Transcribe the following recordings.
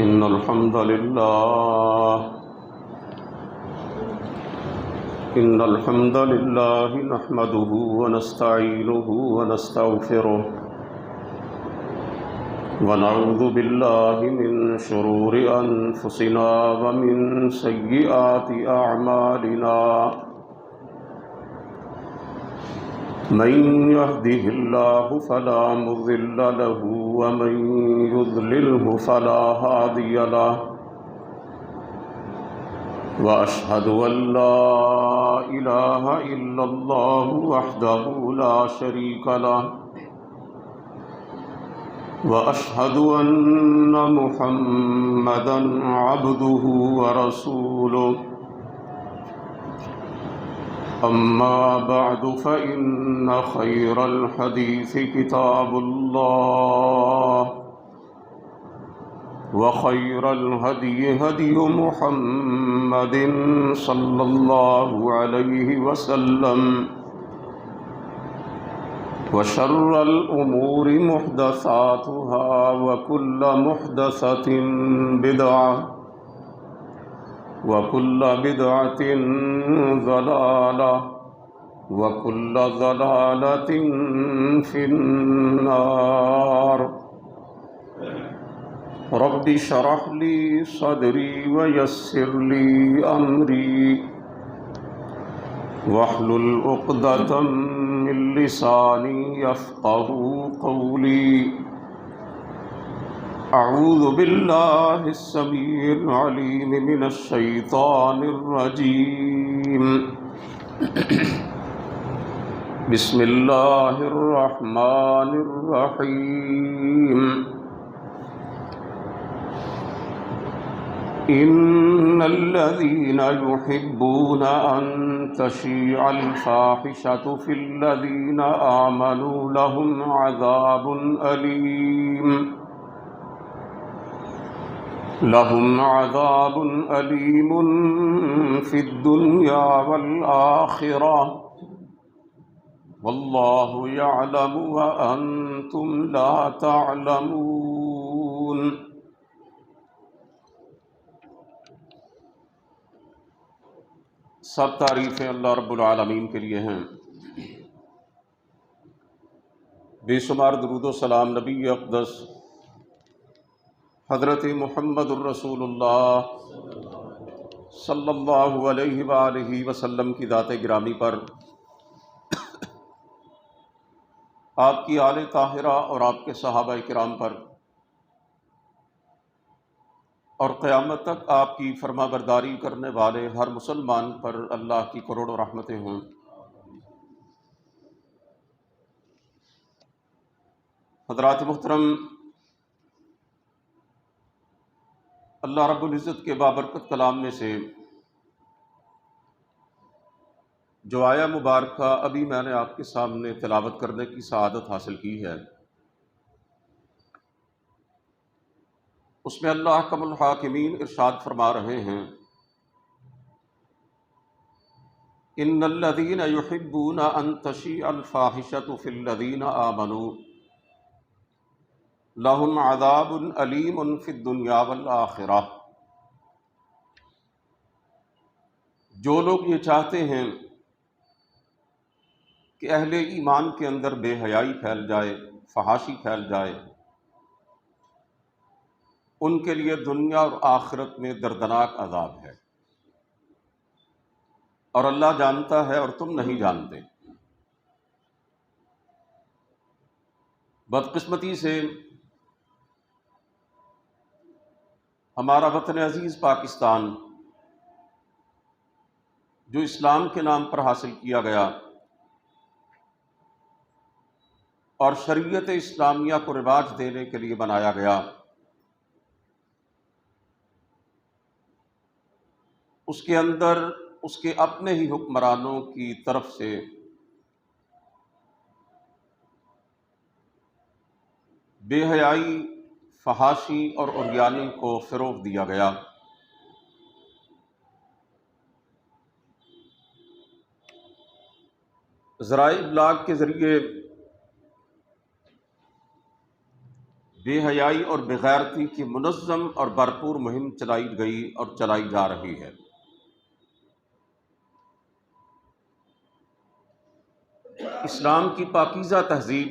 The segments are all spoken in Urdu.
إن الحمد لله نحمده ونستعينه ونستغفره ونعوذ بالله من شرور أنفسنا ومن سيئات أعمالنا من يهده الله فلا مضل له ومن يضلله فلا هادي له وأشهد أن لا إله إلا الله وحده لا شريك له وأشهد أن محمدًا عبده ورسوله أما بعد فإن خير الحديث كتاب الله وخير الهدي هدي محمد صلى الله عليه وسلم وشر الأمور محدثاتها وكل محدثة بدعة وكل بدعة ضلالة وكل ضلالة في النار رب اشرح لي صدري ويسر لي أمري واحلل عقدة من لساني يفقهوا قولي أعوذ بالله السميع العليم من الشيطان الرجيم بسم الله الرحمن الرحيم إن الذين يحبون أن تشيع الفاحشة في الذين آمنوا لهم عذاب أليم في الدنيا والآخرة والله يعلم وأنتم لا تعلمون سب تعریفیں اللہ رب العالمین کے لیے ہیں، بے شمار درود و سلام نبی اقدس حضرت محمد الرسول اللہ صلی اللہ علیہ وآلہ وسلم کی ذات گرامی پر، آپ کی آل طاہرہ اور آپ کے صحابہ کرام پر، اور قیامت تک آپ کی فرما برداری کرنے والے ہر مسلمان پر اللہ کی کروڑوں رحمتیں ہوں۔ حضرات محترم، اللہ رب العزت کے بابرکت کلام میں سے جو آیہ مبارکہ ابھی میں نے آپ کے سامنے تلاوت کرنے کی سعادت حاصل کی ہے، اس میں اللہ احکم الحاکمین ارشاد فرما رہے ہیں، ان الذین یحبون ان تشیع الفاحشۃ فی الذین آمنوا لہم عذاب علیم فی الدنیا والآخرہ۔ جو لوگ یہ چاہتے ہیں کہ اہل ایمان کے اندر بے حیائی پھیل جائے، فحاشی پھیل جائے، ان کے لیے دنیا اور آخرت میں دردناک عذاب ہے، اور اللہ جانتا ہے اور تم نہیں جانتے۔ بدقسمتی سے ہمارا وطن عزیز پاکستان، جو اسلام کے نام پر حاصل کیا گیا اور شریعت اسلامیہ کو رواج دینے کے لیے بنایا گیا، اس کے اندر اس کے اپنے ہی حکمرانوں کی طرف سے بے حیائی، فحاشی اور عریانی کو فروغ دیا گیا۔ ذرائع ابلاغ کے ذریعے بے حیائی اور بغیرتی کی منظم اور بھرپور مہم چلائی گئی اور چلائی جا رہی ہے۔ اسلام کی پاکیزہ تہذیب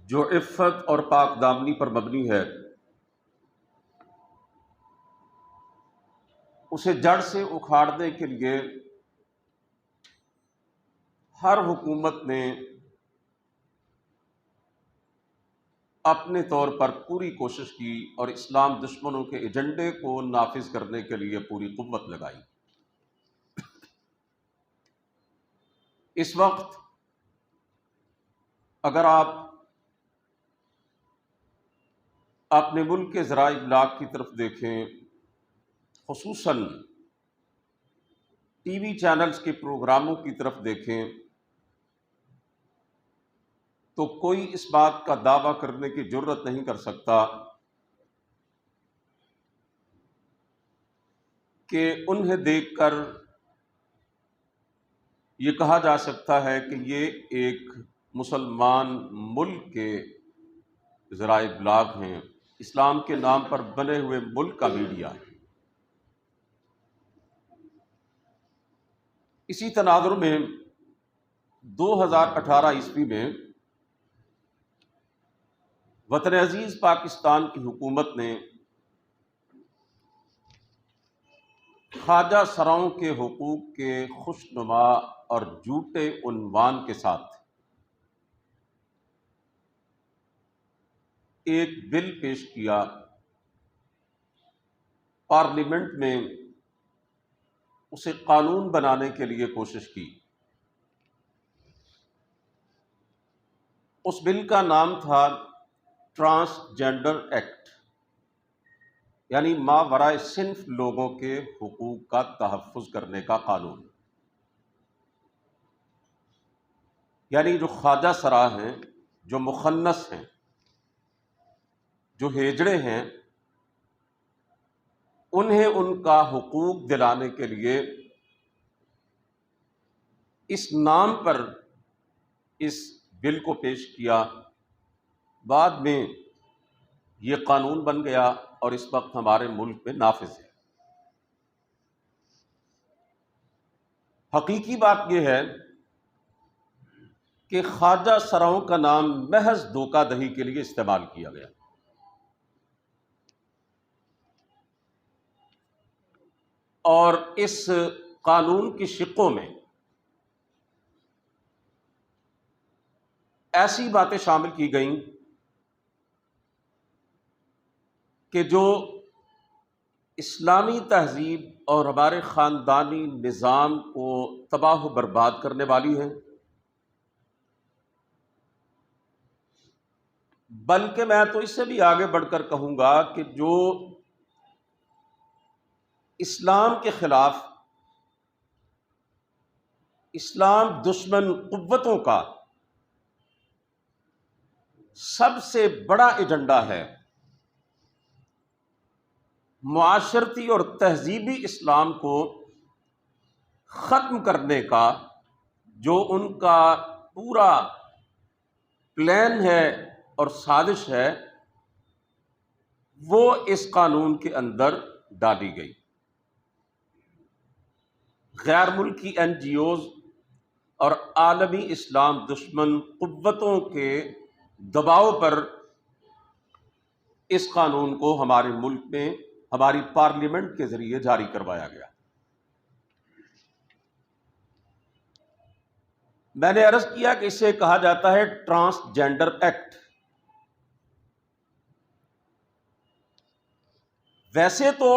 جو عفت اور پاک دامنی پر مبنی ہے، اسے جڑ سے اکھاڑنے کے لیے ہر حکومت نے اپنے طور پر پوری کوشش کی اور اسلام دشمنوں کے ایجنڈے کو نافذ کرنے کے لیے پوری قوت لگائی۔ اس وقت اگر آپ اپنے ملک کے ذرائع ابلاغ کی طرف دیکھیں، خصوصاً ٹی وی چینلز کے پروگراموں کی طرف دیکھیں، تو کوئی اس بات کا دعویٰ کرنے کی جرت نہیں کر سکتا کہ انہیں دیکھ کر یہ کہا جا سکتا ہے کہ یہ ایک مسلمان ملک کے ذرائع ابلاغ ہیں، اسلام کے نام پر بنے ہوئے ملک کا میڈیا ہے۔ اسی تناظر میں 2018 عیسوی میں وطن عزیز پاکستان کی حکومت نے خواجہ سراؤں کے حقوق کے خوشنما اور جھوٹے عنوان کے ساتھ ایک بل پیش کیا، پارلیمنٹ میں اسے قانون بنانے کے لیے کوشش کی۔ اس بل کا نام تھا ٹرانسجینڈر ایکٹ، یعنی ماورائے صنف لوگوں کے حقوق کا تحفظ کرنے کا قانون۔ یعنی جو خواجہ سرا ہیں، جو مخنث ہیں، جو ہیجڑے ہیں، انہیں ان کا حقوق دلانے کے لیے اس نام پر اس بل کو پیش کیا۔ بعد میں یہ قانون بن گیا اور اس وقت ہمارے ملک میں نافذ ہے۔ حقیقی بات یہ ہے کہ خواجہ سراؤں کا نام محض دھوکہ دہی کے لیے استعمال کیا گیا۔ اور اس قانون کی شقوں میں ایسی باتیں شامل کی گئیں کہ جو اسلامی تہذیب اور ہمارے خاندانی نظام کو تباہ و برباد کرنے والی ہیں، بلکہ میں تو اس سے بھی آگے بڑھ کر کہوں گا کہ جو اسلام کے خلاف اسلام دشمن قوتوں کا سب سے بڑا ایجنڈا ہے، معاشرتی اور تہذیبی اسلام کو ختم کرنے کا جو ان کا پورا پلان ہے اور سازش ہے، وہ اس قانون کے اندر ڈالی گئی۔ غیر ملکی این جی اوز اور عالمی اسلام دشمن قوتوں کے دباؤ پر اس قانون کو ہمارے ملک میں ہماری پارلیمنٹ کے ذریعے جاری کروایا گیا۔ میں نے عرض کیا کہ اسے کہا جاتا ہے ٹرانسجینڈر ایکٹ۔ ویسے تو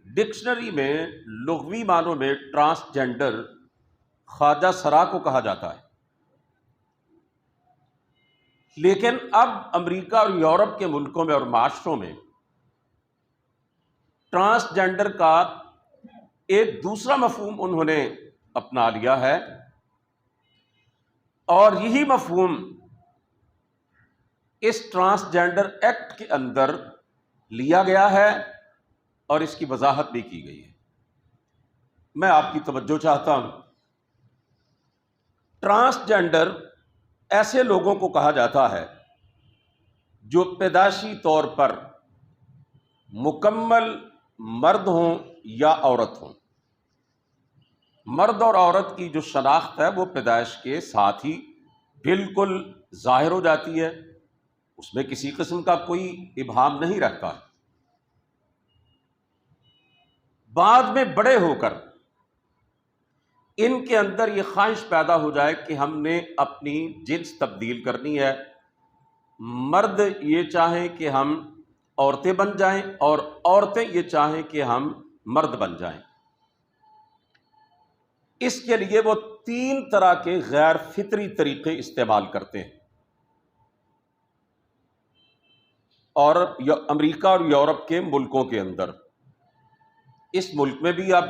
ڈکشنری میں لغوی معنوں میں ٹرانسجینڈر خواجہ سرا کو کہا جاتا ہے، لیکن اب امریکہ اور یورپ کے ملکوں میں اور معاشروں میں ٹرانسجینڈر کا ایک دوسرا مفہوم انہوں نے اپنا لیا ہے، اور یہی مفہوم اس ٹرانسجینڈر ایکٹ کے اندر لیا گیا ہے اور اس کی وضاحت بھی کی گئی ہے۔ میں آپ کی توجہ چاہتا ہوں۔ ٹرانسجینڈر ایسے لوگوں کو کہا جاتا ہے جو پیدائشی طور پر مکمل مرد ہوں یا عورت ہوں۔ مرد اور عورت کی جو شناخت ہے وہ پیدائش کے ساتھ ہی بالکل ظاہر ہو جاتی ہے، اس میں کسی قسم کا کوئی ابہام نہیں رہتا۔ بعد میں بڑے ہو کر ان کے اندر یہ خواہش پیدا ہو جائے کہ ہم نے اپنی جنس تبدیل کرنی ہے، مرد یہ چاہیں کہ ہم عورتیں بن جائیں اور عورتیں یہ چاہیں کہ ہم مرد بن جائیں۔ اس کے لیے وہ 3 طرح کے غیر فطری طریقے استعمال کرتے ہیں، اور امریکہ اور یورپ کے ملکوں کے اندر، اس ملک میں بھی اب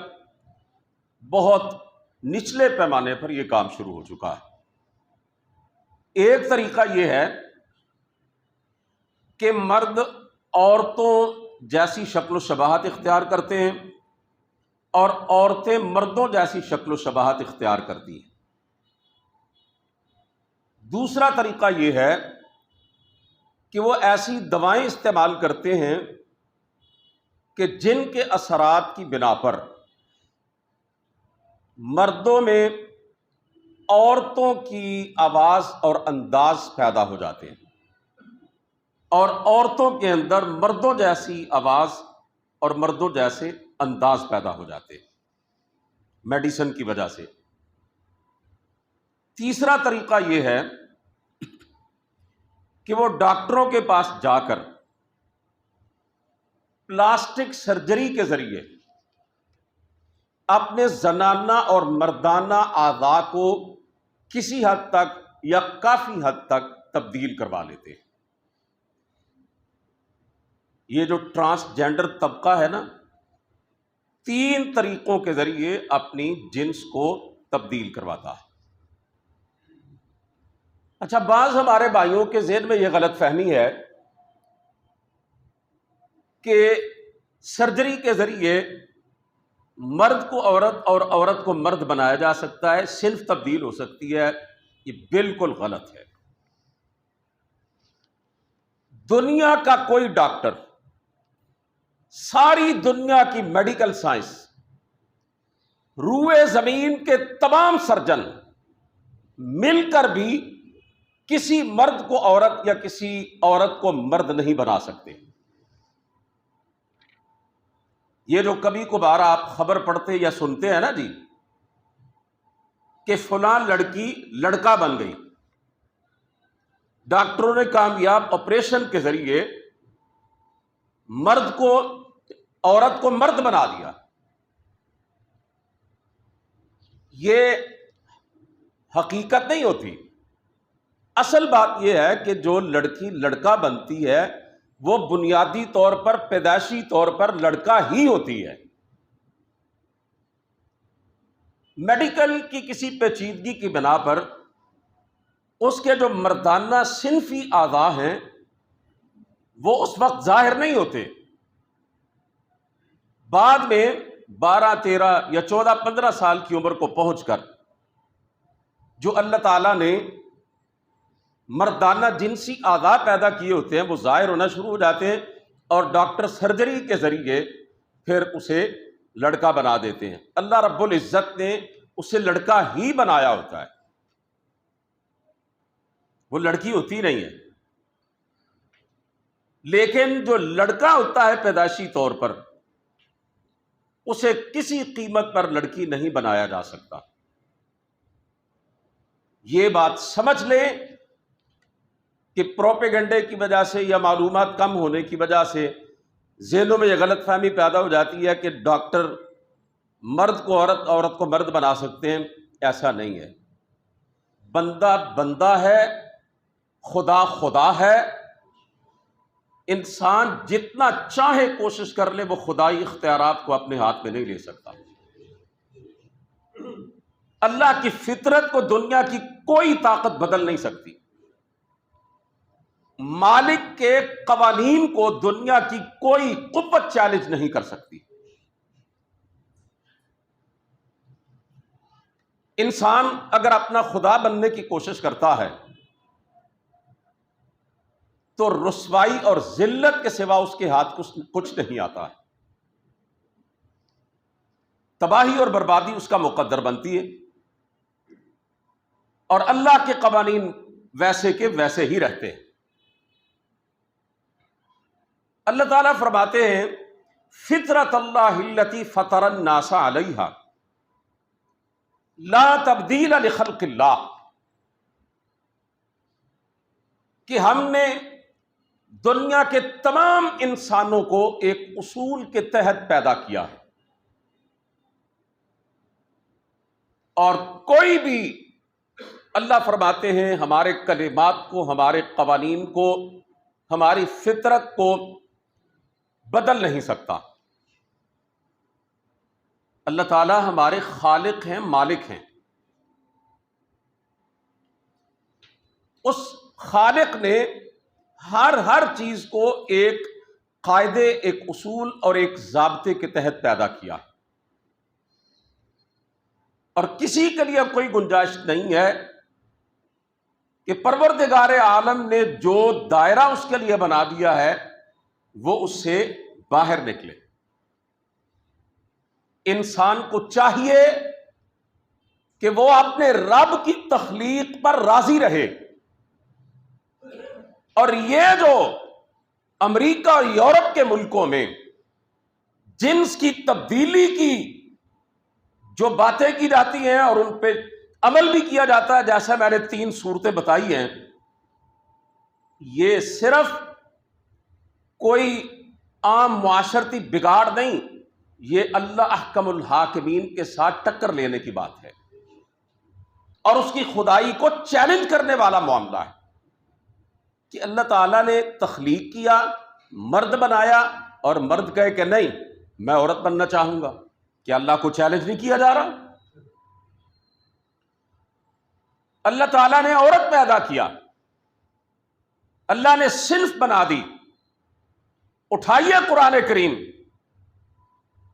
بہت نچلے پیمانے پر یہ کام شروع ہو چکا ہے۔ ایک طریقہ یہ ہے کہ مرد عورتوں جیسی شکل و شباہت اختیار کرتے ہیں اور عورتیں مردوں جیسی شکل و شباہت اختیار کرتی ہیں۔ دوسرا طریقہ یہ ہے کہ وہ ایسی دوائیں استعمال کرتے ہیں کہ جن کے اثرات کی بنا پر مردوں میں عورتوں کی آواز اور انداز پیدا ہو جاتے ہیں اور عورتوں کے اندر مردوں جیسی آواز اور مردوں جیسے انداز پیدا ہو جاتے ہیں میڈیسن کی وجہ سے۔ تیسرا طریقہ یہ ہے کہ وہ ڈاکٹروں کے پاس جا کر پلاسٹک سرجری کے ذریعے اپنے زنانہ اور مردانہ اعضاء کو کسی حد تک یا کافی حد تک تبدیل کروا لیتے ہیں۔ یہ جو ٹرانسجینڈر طبقہ ہے نا، 3 طریقوں کے ذریعے اپنی جنس کو تبدیل کرواتا ہے۔ اچھا، بعض ہمارے بھائیوں کے ذہن میں یہ غلط فہمی ہے کہ سرجری کے ذریعے مرد کو عورت اور عورت کو مرد بنایا جا سکتا ہے، صنف تبدیل ہو سکتی ہے۔ یہ بالکل غلط ہے۔ دنیا کا کوئی ڈاکٹر، ساری دنیا کی میڈیکل سائنس، روئے زمین کے تمام سرجن مل کر بھی کسی مرد کو عورت یا کسی عورت کو مرد نہیں بنا سکتے۔ یہ جو کبھی کبھار آپ خبر پڑھتے یا سنتے ہیں نا جی کہ فلاں لڑکی لڑکا بن گئی، ڈاکٹروں نے کامیاب آپریشن کے ذریعے مرد کو عورت کو مرد بنا دیا، یہ حقیقت نہیں ہوتی۔ اصل بات یہ ہے کہ جو لڑکی لڑکا بنتی ہے وہ بنیادی طور پر پیدائشی طور پر لڑکا ہی ہوتی ہے۔ میڈیکل کی کسی پیچیدگی کی بنا پر اس کے جو مردانہ صنفی اعضاء ہیں وہ اس وقت ظاہر نہیں ہوتے، بعد میں 12 13 یا 14 15 سال کی عمر کو پہنچ کر جو اللہ تعالیٰ نے مردانہ جنسی اعضاء پیدا کیے ہوتے ہیں وہ ظاہر ہونا شروع ہو جاتے ہیں، اور ڈاکٹر سرجری کے ذریعے پھر اسے لڑکا بنا دیتے ہیں۔ اللہ رب العزت نے اسے لڑکا ہی بنایا ہوتا ہے، وہ لڑکی ہوتی نہیں ہے۔ لیکن جو لڑکا ہوتا ہے پیدائشی طور پر، اسے کسی قیمت پر لڑکی نہیں بنایا جا سکتا۔ یہ بات سمجھ لیں کہ پروپیگنڈے کی وجہ سے یا معلومات کم ہونے کی وجہ سے ذہنوں میں یہ غلط فہمی پیدا ہو جاتی ہے کہ ڈاکٹر مرد کو عورت، عورت کو مرد بنا سکتے ہیں۔ ایسا نہیں ہے۔ بندہ بندہ ہے، خدا خدا ہے۔ انسان جتنا چاہے کوشش کر لے وہ خدائی اختیارات کو اپنے ہاتھ میں نہیں لے سکتا۔ اللہ کی فطرت کو دنیا کی کوئی طاقت بدل نہیں سکتی۔ مالک کے قوانین کو دنیا کی کوئی قوت چیلنج نہیں کر سکتی۔ انسان اگر اپنا خدا بننے کی کوشش کرتا ہے تو رسوائی اور ذلت کے سوا اس کے ہاتھ کچھ نہیں آتا ہے، تباہی اور بربادی اس کا مقدر بنتی ہے، اور اللہ کے قوانین ویسے کے ویسے ہی رہتے ہیں۔ اللہ تعالیٰ فرماتے ہیں فطرت اللہ التی فطر الناس علیہا لا تبدیل لخلق اللہ، کہ ہم نے دنیا کے تمام انسانوں کو ایک اصول کے تحت پیدا کیا ہے، اور کوئی بھی اللہ فرماتے ہیں ہمارے کلمات کو، ہمارے قوانین کو، ہماری فطرت کو بدل نہیں سکتا۔ اللہ تعالیٰ ہمارے خالق ہیں، مالک ہیں۔ اس خالق نے ہر چیز کو ایک قاعدے، ایک اصول اور ایک ضابطے کے تحت پیدا کیا، اور کسی کے لیے کوئی گنجائش نہیں ہے کہ پروردگار عالم نے جو دائرہ اس کے لیے بنا دیا ہے وہ اس سے باہر نکلے۔ انسان کو چاہیے کہ وہ اپنے رب کی تخلیق پر راضی رہے، اور یہ جو امریکہ اور یورپ کے ملکوں میں جنس کی تبدیلی کی جو باتیں کی جاتی ہیں اور ان پہ عمل بھی کیا جاتا ہے، جیسا میں نے 3 صورتیں بتائی ہیں، یہ صرف کوئی عام معاشرتی بگاڑ نہیں، یہ اللہ احکم الحاکمین کے ساتھ ٹکر لینے کی بات ہے، اور اس کی خدائی کو چیلنج کرنے والا معاملہ ہے کہ اللہ تعالیٰ نے تخلیق کیا، مرد بنایا، اور مرد کہے کہ نہیں میں عورت بننا چاہوں گا۔ کیا اللہ کو چیلنج نہیں کیا جا رہا؟ اللہ تعالیٰ نے عورت پیدا کیا، اللہ نے صنف بنا دی۔ اٹھائیے قرآن کریم،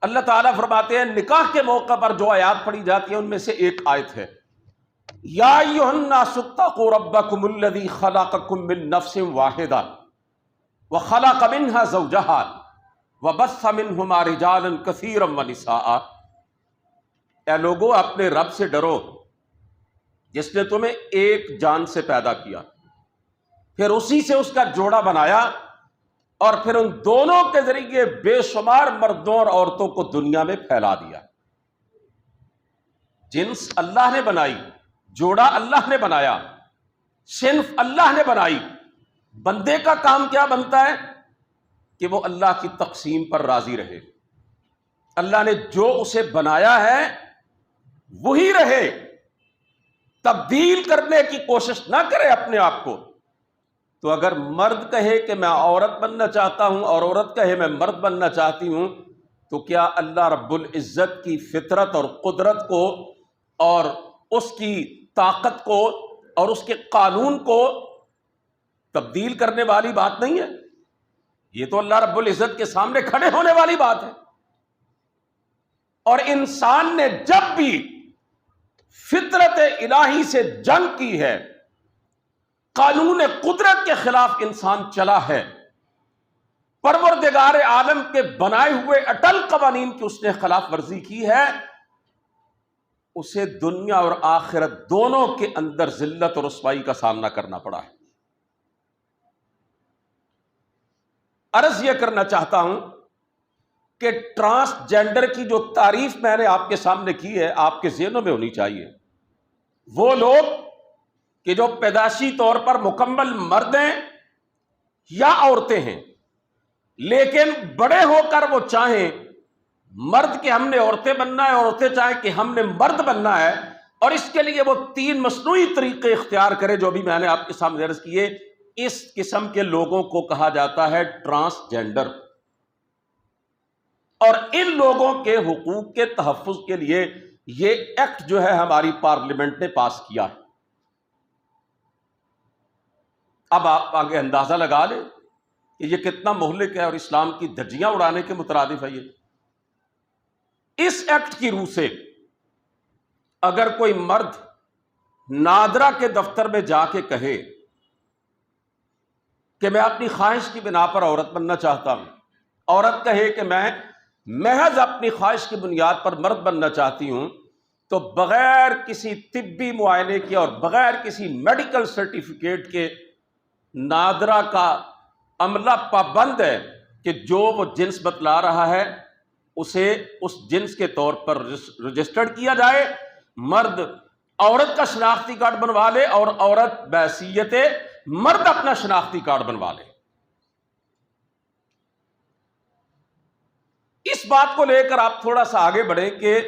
اللہ تعالیٰ فرماتے ہیں نکاح کے موقع پر جو آیات پڑھی جاتی ہیں ان میں سے ایک آیت ہے یا ایھا الناس اتقوا ربکم الذی خلقکم من نفس واحدہ وخلق منها زوجها وبث منہما رجالا کثیرا ونساء۔ اے لوگو اپنے رب سے ڈرو جس نے تمہیں ایک جان سے پیدا کیا، پھر اسی سے اس کا جوڑا بنایا، اور پھر ان دونوں کے ذریعے بے شمار مردوں اور عورتوں کو دنیا میں پھیلا دیا۔ جنس اللہ نے بنائی، جوڑا اللہ نے بنایا، صنف اللہ نے بنائی۔ بندے کا کام کیا بنتا ہے کہ وہ اللہ کی تقسیم پر راضی رہے، اللہ نے جو اسے بنایا ہے وہی رہے، تبدیل کرنے کی کوشش نہ کرے اپنے آپ کو۔ تو اگر مرد کہے کہ میں عورت بننا چاہتا ہوں اور عورت کہے میں مرد بننا چاہتی ہوں، تو کیا اللہ رب العزت کی فطرت اور قدرت کو اور اس کی طاقت کو اور اس کے قانون کو تبدیل کرنے والی بات نہیں ہے؟ یہ تو اللہ رب العزت کے سامنے کھڑے ہونے والی بات ہے۔ اور انسان نے جب بھی فطرت الہی سے جنگ کی ہے، قانون قدرت کے خلاف انسان چلا ہے، پروردگار عالم کے بنائے ہوئے اٹل قوانین کی اس نے خلاف ورزی کی ہے، اسے دنیا اور آخرت دونوں کے اندر ذلت اور رسوائی کا سامنا کرنا پڑا ہے۔ عرض یہ کرنا چاہتا ہوں کہ ٹرانسجینڈر کی جو تعریف میں نے آپ کے سامنے کی ہے، آپ کے ذہنوں میں ہونی چاہیے۔ وہ لوگ کہ جو پیدائشی طور پر مکمل مرد ہیں یا عورتیں ہیں، لیکن بڑے ہو کر وہ چاہیں مرد کہ ہم نے عورتیں بننا ہے، اور عورتیں چاہیں کہ ہم نے مرد بننا ہے، اور اس کے لیے وہ 3 مصنوعی طریقے اختیار کرے جو بھی میں نے آپ کے سامنے عرض کیے، اس قسم کے لوگوں کو کہا جاتا ہے ٹرانسجینڈر۔ اور ان لوگوں کے حقوق کے تحفظ کے لیے یہ ایکٹ جو ہے ہماری پارلیمنٹ نے پاس کیا ہے۔ اب آپ آگے اندازہ لگا لیں کہ یہ کتنا مہلک ہے اور اسلام کی دھجیاں اڑانے کے مترادف ہے۔ یہ اس ایکٹ کی روح سے اگر کوئی مرد نادرا کے دفتر میں جا کے کہے کہ میں اپنی خواہش کی بنا پر عورت بننا چاہتا ہوں، عورت کہے کہ میں محض اپنی خواہش کی بنیاد پر مرد بننا چاہتی ہوں، تو بغیر کسی طبی معائنے کے اور بغیر کسی میڈیکل سرٹیفکیٹ کے نادرہ کا عملہ پابند ہے کہ جو وہ جنس بتلا رہا ہے اسے اس جنس کے طور پر رجسٹرڈ کیا جائے۔ مرد عورت کا شناختی کارڈ بنوا لے اور عورت بحیثیت مرد اپنا شناختی کارڈ بنوا لے۔ اس بات کو لے کر آپ تھوڑا سا آگے بڑھیں کہ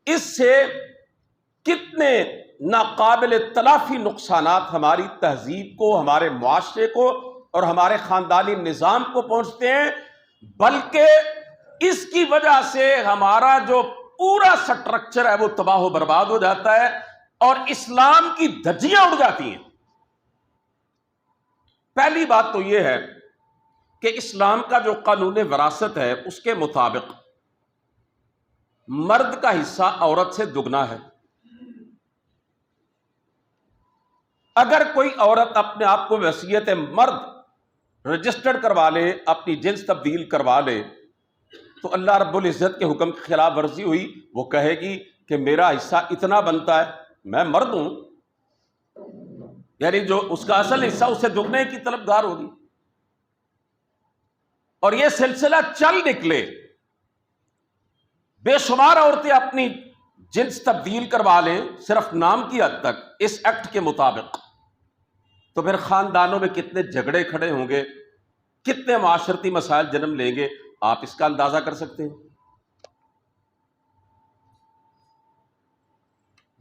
اس سے کتنے ناقابل تلافی نقصانات ہماری تہذیب کو، ہمارے معاشرے کو اور ہمارے خاندانی نظام کو پہنچتے ہیں، بلکہ اس کی وجہ سے ہمارا جو پورا سٹرکچر ہے وہ تباہ و برباد ہو جاتا ہے اور اسلام کی دھجیاں اڑ جاتی ہیں۔ پہلی بات تو یہ ہے کہ اسلام کا جو قانون وراثت ہے اس کے مطابق مرد کا حصہ عورت سے دگنا ہے۔ اگر کوئی عورت اپنے آپ کو وصیت مرد رجسٹرڈ کروا لے، اپنی جنس تبدیل کروا لے، تو اللہ رب العزت کے حکم کی خلاف ورزی ہوئی، وہ کہے گی کہ میرا حصہ اتنا بنتا ہے، میں مرد ہوں، یعنی جو اس کا اصل حصہ اسے دگنے کی طلبگار ہوگی، اور یہ سلسلہ چل نکلے، بے شمار عورتیں اپنی جنس تبدیل کروا لیں صرف نام کی حد تک اس ایکٹ کے مطابق، تو پھر خاندانوں میں کتنے جھگڑے کھڑے ہوں گے، کتنے معاشرتی مسائل جنم لیں گے، آپ اس کا اندازہ کر سکتے ہیں۔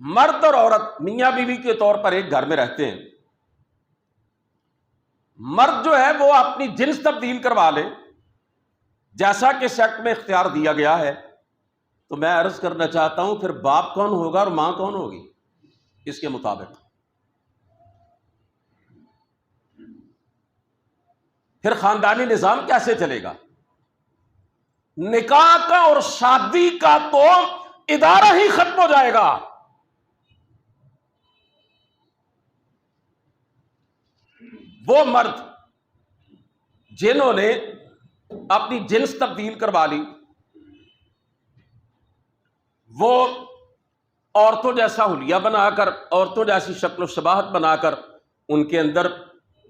مرد اور عورت میاں بیوی کے طور پر ایک گھر میں رہتے ہیں، مرد جو ہے وہ اپنی جنس تبدیل کروا لے جیسا کہ اس ایکٹ میں اختیار دیا گیا ہے، تو میں عرض کرنا چاہتا ہوں پھر باپ کون ہوگا اور ماں کون ہوگی اس کے مطابق؟ پھر خاندانی نظام کیسے چلے گا؟ نکاح کا اور شادی کا تو ادارہ ہی ختم ہو جائے گا۔ وہ مرد جنہوں نے اپنی جنس تبدیل کروا لی، وہ عورتوں جیسا حلیہ بنا کر، عورتوں جیسی شکل و شباہت بنا کر ان کے اندر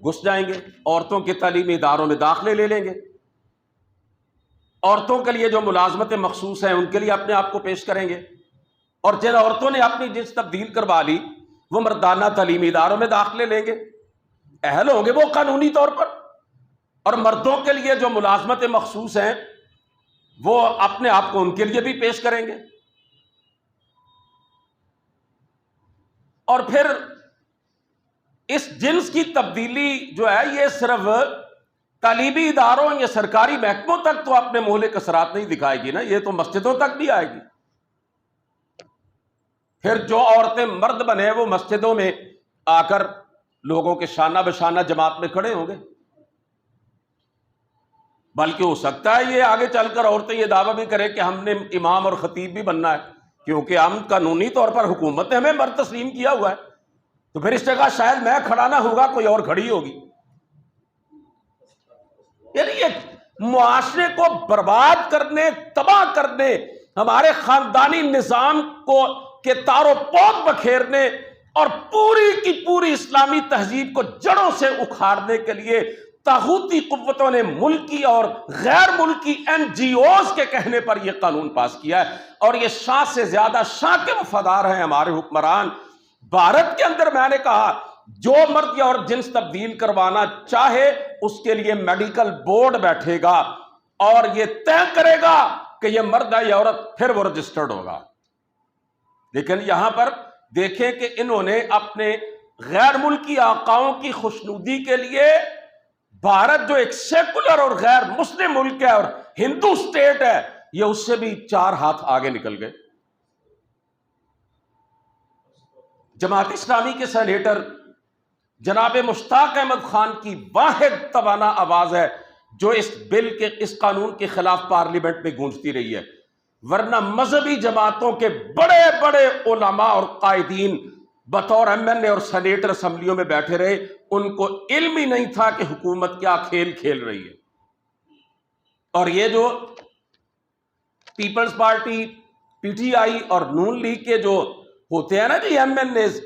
گھس جائیں گے، عورتوں کے تعلیمی اداروں میں داخلے لے لیں گے، عورتوں کے لیے جو ملازمتیں مخصوص ہیں ان کے لیے اپنے آپ کو پیش کریں گے، اور جن عورتوں نے اپنی جنس تبدیل کروا لی وہ مردانہ تعلیمی اداروں میں داخلے لیں گے، اہل ہوں گے وہ قانونی طور پر، اور مردوں کے لیے جو ملازمتیں مخصوص ہیں وہ اپنے آپ کو ان کے لیے بھی پیش کریں گے۔ اور پھر اس جنس کی تبدیلی جو ہے یہ صرف تعلیمی اداروں یا سرکاری محکموں تک تو اپنے مہلک اثرات نہیں دکھائے گی نا، یہ تو مسجدوں تک بھی آئے گی۔ پھر جو عورتیں مرد بنے وہ مسجدوں میں آ کر لوگوں کے شانہ بشانہ جماعت میں کھڑے ہوں گے، بلکہ ہو سکتا ہے یہ آگے چل کر عورتیں یہ دعویٰ بھی کریں کہ ہم نے امام اور خطیب بھی بننا ہے، کیونکہ ہم قانونی طور پر حکومت نے ہمیں مرد تسلیم کیا ہوا ہے، تو پھر اس جگہ شاید میں کھڑا نہ ہوگا، کوئی اور کھڑی ہوگی۔ یعنی یہ معاشرے کو برباد کرنے، تباہ کرنے، ہمارے خاندانی نظام کو کے تار و پود بکھیرنے اور پوری کی پوری اسلامی تہذیب کو جڑوں سے اکھاڑنے کے لیے طاغوتی قوتوں نے ملکی اور غیر ملکی NGOs کے کہنے پر یہ قانون پاس کیا ہے، اور یہ شاہ سے زیادہ شاہ کے وفادار ہیں ہمارے حکمران۔ بھارت کے اندر میں نے کہا جو مرد یا اور جنس تبدیل کروانا چاہے اس کے لیے میڈیکل بورڈ بیٹھے گا اور یہ طے کرے گا کہ یہ مرد ہے یا عورت، پھر وہ رجسٹرڈ ہوگا۔ لیکن یہاں پر دیکھیں کہ انہوں نے اپنے غیر ملکی آقاؤں کی خوشنودی کے لیے بھارت جو ایک سیکولر اور غیر مسلم ملک ہے اور ہندو سٹیٹ ہے، یہ اس سے بھی 4 ہاتھ آگے نکل گئے۔ جماعت اسلامی کے سینیٹر جناب مشتاق احمد خان کی واحد توانا آواز ہے جو اس بل کے، اس قانون کے خلاف پارلیمنٹ میں گونجتی رہی ہے، ورنہ مذہبی جماعتوں کے بڑے بڑے علماء اور قائدین بطور ایم این اے اور سینیٹر اسمبلیوں میں بیٹھے رہے، ان کو علم ہی نہیں تھا کہ حکومت کیا کھیل کھیل رہی ہے۔ اور یہ جو peoples party, P T I اور نون لیگ کے جو ہوتے ہیں نا جی ایم این ایز،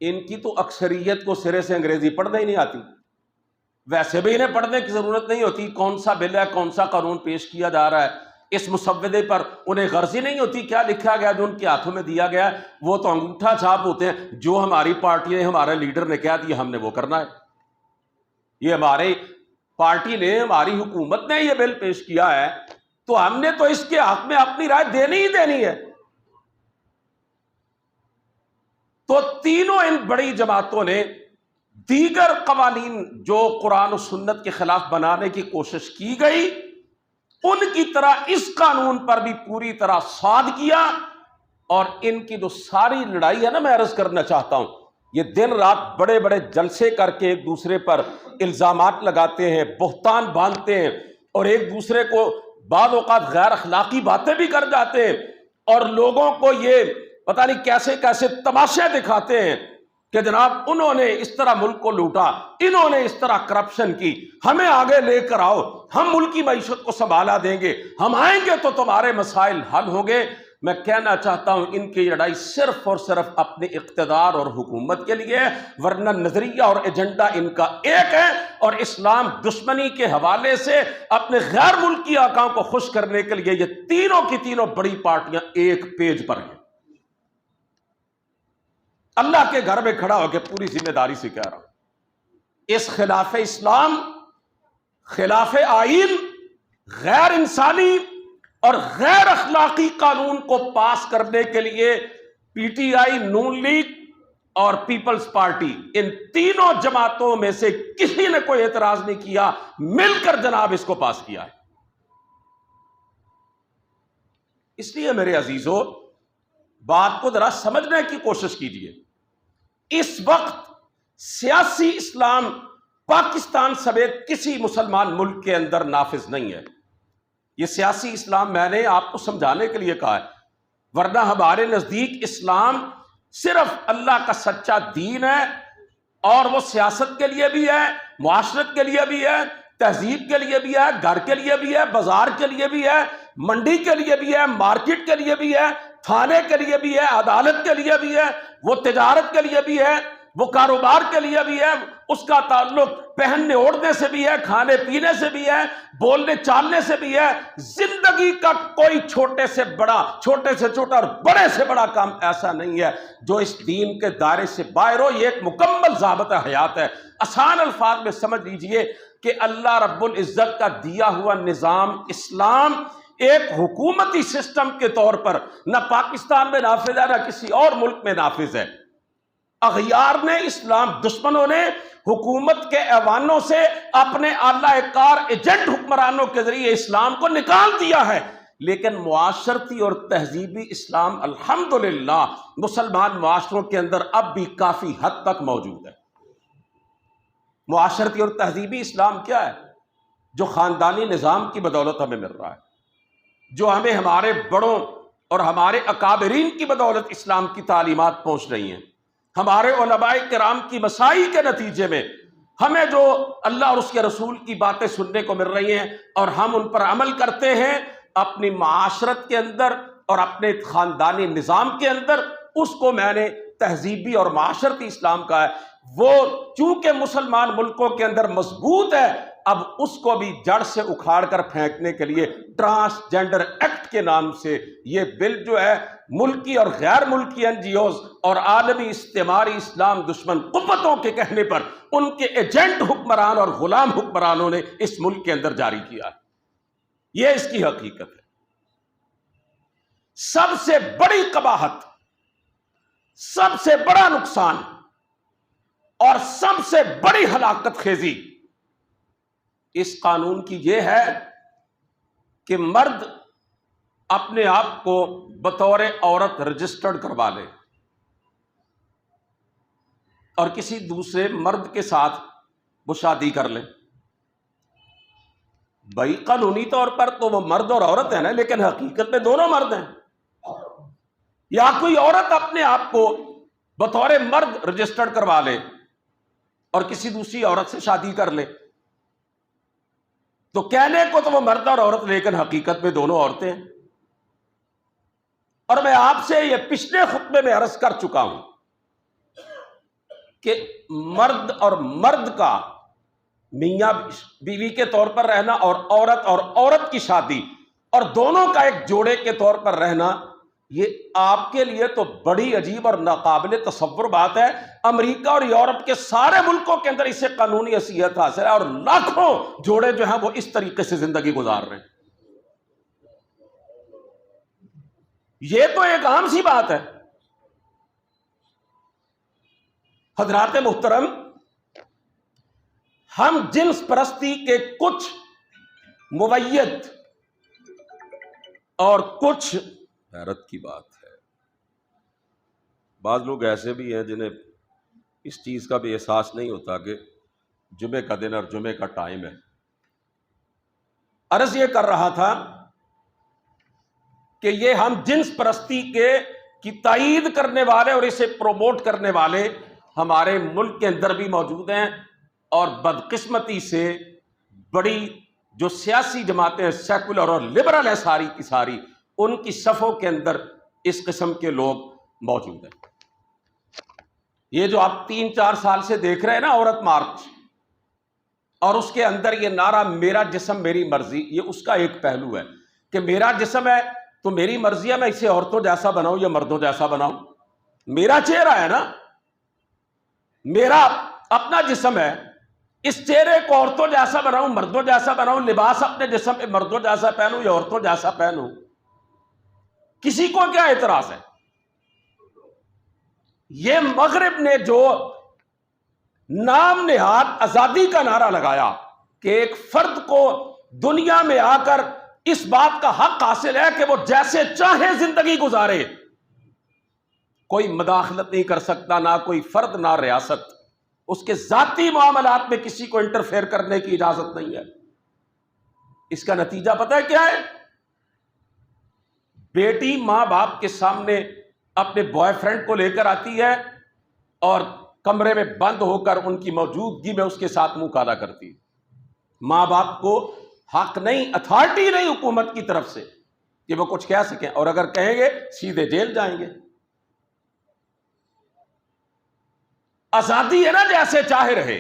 ان کی تو اکثریت کو سرے سے انگریزی پڑھنے ہی نہیں آتی، ویسے بھی انہیں پڑھنے کی ضرورت نہیں ہوتی، کون سا بل ہے، کون سا قانون پیش کیا جا رہا ہے، اس مسودے پر انہیں غرض ہی نہیں ہوتی کیا لکھا گیا جو ان کے ہاتھوں میں دیا گیا ہے، وہ تو انگوٹھا چھاپ ہوتے ہیں، جو ہماری پارٹی نے، ہمارے لیڈر نے کہہ دیا ہم نے وہ کرنا ہے، یہ ہماری پارٹی نے، ہماری حکومت نے یہ بل پیش کیا ہے تو ہم نے تو اس کے حق میں اپنی رائے دینی ہی دینی ہے۔ تو تینوں ان بڑی جماعتوں نے دیگر قوانین جو قرآن و سنت کے خلاف بنانے کی کوشش کی گئی، ان کی طرح اس قانون پر بھی پوری طرح صاد کیا، اور ان کی جو ساری لڑائی ہے نا، میں عرض کرنا چاہتا ہوں، یہ دن رات بڑے بڑے جلسے کر کے ایک دوسرے پر الزامات لگاتے ہیں، بہتان باندھتے ہیں، اور ایک دوسرے کو بعض اوقات غیر اخلاقی باتیں بھی کر جاتے ہیں، اور لوگوں کو یہ پتہ نہیں کیسے کیسے تماشے دکھاتے ہیں کہ جناب انہوں نے اس طرح ملک کو لوٹا، انہوں نے اس طرح کرپشن کی، ہمیں آگے لے کر آؤ، ہم ملک کی معیشت کو سنبھالا دیں گے، ہم آئیں گے تو تمہارے مسائل حل ہوں گے۔ میں کہنا چاہتا ہوں ان کی لڑائی صرف اور صرف اپنے اقتدار اور حکومت کے لیے ہے، ورنہ نظریہ اور ایجنڈا ان کا ایک ہے، اور اسلام دشمنی کے حوالے سے اپنے غیر ملکی آقاؤں کو خوش کرنے کے لیے یہ تینوں کی تینوں بڑی پارٹیاں ایک پیج پر ہیں۔ اللہ کے گھر میں کھڑا ہو کے پوری ذمہ داری سے کہہ رہا ہوں، اس خلاف اسلام، خلاف آئین، غیر انسانی اور غیر اخلاقی قانون کو پاس کرنے کے لیے P T I, Noon league اور پیپلز پارٹی، ان تینوں جماعتوں میں سے کسی نے کوئی اعتراض نہیں کیا، مل کر جناب اس کو پاس کیا ہے۔ اس لیے میرے عزیزو، بات کو ذرا سمجھنے کی کوشش کیجیے۔ اس وقت سیاسی اسلام پاکستان سمیت کسی مسلمان ملک کے اندر نافذ نہیں ہے۔ یہ سیاسی اسلام میں نے آپ کو سمجھانے کے لیے کہا ہے، ورنہ ہمارے نزدیک اسلام صرف اللہ کا سچا دین ہے، اور وہ سیاست کے لیے بھی ہے، معاشرت کے لیے بھی ہے، تہذیب کے لیے بھی ہے، گھر کے لیے بھی ہے، بازار کے لیے بھی ہے، منڈی کے لیے بھی ہے، مارکیٹ کے لیے بھی ہے، تھانے کے لیے بھی ہے، عدالت کے لیے بھی ہے، وہ تجارت کے لیے بھی ہے، وہ کاروبار کے لیے بھی ہے، اس کا تعلق پہننے اوڑھنے سے بھی ہے، کھانے پینے سے بھی ہے، بولنے چالنے سے بھی ہے۔ زندگی کا کوئی چھوٹے سے بڑا، چھوٹے سے چھوٹا اور بڑے سے بڑا کام ایسا نہیں ہے جو اس دین کے دائرے سے باہر ہو۔ یہ ایک مکمل ضابطہ حیات ہے۔ آسان الفاظ میں سمجھ لیجئے کہ اللہ رب العزت کا دیا ہوا نظام اسلام ایک حکومتی سسٹم کے طور پر نہ پاکستان میں نافذ ہے، نہ کسی اور ملک میں نافذ ہے۔ اغیار نے، اسلام دشمنوں نے حکومت کے ایوانوں سے اپنے اعلی کار ایجنٹ حکمرانوں کے ذریعے اسلام کو نکال دیا ہے، لیکن معاشرتی اور تہذیبی اسلام الحمدللہ مسلمان معاشروں کے اندر اب بھی کافی حد تک موجود ہے۔ معاشرتی اور تہذیبی اسلام کیا ہے؟ جو خاندانی نظام کی بدولت ہمیں مل رہا ہے، جو ہمیں ہمارے بڑوں اور ہمارے اکابرین کی بدولت اسلام کی تعلیمات پہنچ رہی ہیں، ہمارے علماء کرام کی مساعی کے نتیجے میں ہمیں جو اللہ اور اس کے رسول کی باتیں سننے کو مل رہی ہیں اور ہم ان پر عمل کرتے ہیں اپنی معاشرت کے اندر اور اپنے خاندانی نظام کے اندر، اس کو میں نے تہذیبی اور معاشرتی اسلام کا ہے۔ وہ چونکہ مسلمان ملکوں کے اندر مضبوط ہے، اب اس کو بھی جڑ سے اکھاڑ کر پھینکنے کے لیے ٹرانسجینڈر ایکٹ کے نام سے یہ بل جو ہے ملکی اور غیر ملکی این جی اوز اور عالمی استعماری اسلام دشمن قوتوں کے کہنے پر ان کے ایجنٹ حکمران اور غلام حکمرانوں نے اس ملک کے اندر جاری کیا ہے۔ یہ اس کی حقیقت ہے۔ سب سے بڑی قباحت، سب سے بڑا نقصان اور سب سے بڑی ہلاکت خیزی اس قانون کی یہ ہے کہ مرد اپنے آپ کو بطور عورت رجسٹرڈ کروا لے اور کسی دوسرے مرد کے ساتھ وہ شادی کر لے۔ بھائی قانونی طور پر تو وہ مرد اور عورت ہے نا، لیکن حقیقت میں دونوں مرد ہیں۔ یا کوئی عورت اپنے آپ کو بطور مرد رجسٹرڈ کروا لے اور کسی دوسری عورت سے شادی کر لے، تو کہنے کو تو وہ مرد اور عورت، لیکن حقیقت میں دونوں عورتیں ہیں۔ اور میں آپ سے یہ پچھلے خطبے میں عرض کر چکا ہوں کہ مرد اور مرد کا میاں بیوی کے طور پر رہنا اور عورت کی شادی اور دونوں کا ایک جوڑے کے طور پر رہنا، یہ آپ کے لیے تو بڑی عجیب اور ناقابل تصور بات ہے۔ امریکہ اور یورپ کے سارے ملکوں کے اندر اسے قانونی حیثیت حاصل ہے، اور لاکھوں جوڑے جو ہیں وہ اس طریقے سے زندگی گزار رہے ہیں۔ یہ تو ایک عام سی بات ہے۔ حضرات محترم، ہم جنس پرستی کے کچھ موید اور کچھ، حیرت کی بات ہے، بعض لوگ ایسے بھی ہیں جنہیں اس چیز کا بھی احساس نہیں ہوتا کہ جمعے کا دن اور جمعے کا ٹائم ہے۔ عرض یہ کر رہا تھا کہ یہ ہم جنس پرستی کی تائید کرنے والے اور اسے پروموٹ کرنے والے ہمارے ملک کے اندر بھی موجود ہیں، اور بدقسمتی سے بڑی جو سیاسی جماعتیں سیکولر اور لبرل ہیں ساری کی ساری، ان کی صفوں کے اندر اس قسم کے لوگ موجود ہیں۔ یہ جو آپ 3-4 سال سے دیکھ رہے ہیں نا عورت مارچ، اور اس کے اندر یہ نعرہ میرا جسم میری مرضی، یہ اس کا ایک پہلو ہے کہ میرا جسم ہے تو میری مرضی ہے، میں اسے عورتوں جیسا بناؤں یا مردوں جیسا بناؤں۔ میرا چہرہ ہے نا، میرا اپنا جسم ہے، اس چہرے کو عورتوں جیسا بناؤں مردوں جیسا بناؤں، لباس اپنے جسم پہ مردوں جیسا پہنوں یا عورتوں جیسا پہنوں، کسی کو کیا اعتراض ہے؟ یہ مغرب نے جو نام نہاد آزادی کا نعرہ لگایا کہ ایک فرد کو دنیا میں آ کر اس بات کا حق حاصل ہے کہ وہ جیسے چاہے زندگی گزارے، کوئی مداخلت نہیں کر سکتا، نہ کوئی فرد نہ ریاست، اس کے ذاتی معاملات میں کسی کو انٹرفیئر کرنے کی اجازت نہیں ہے۔ اس کا نتیجہ پتہ ہے کیا ہے؟ بیٹی ماں باپ کے سامنے اپنے بوائے فرینڈ کو لے کر آتی ہے اور کمرے میں بند ہو کر ان کی موجودگی میں اس کے ساتھ منہ کالا کرتی ہے۔ ماں باپ کو حق نہیں، اتھارٹی نہیں حکومت کی طرف سے کہ وہ کچھ کہہ سکیں، اور اگر کہیں گے سیدھے جیل جائیں گے۔ آزادی ہے نا، جیسے چاہے رہے۔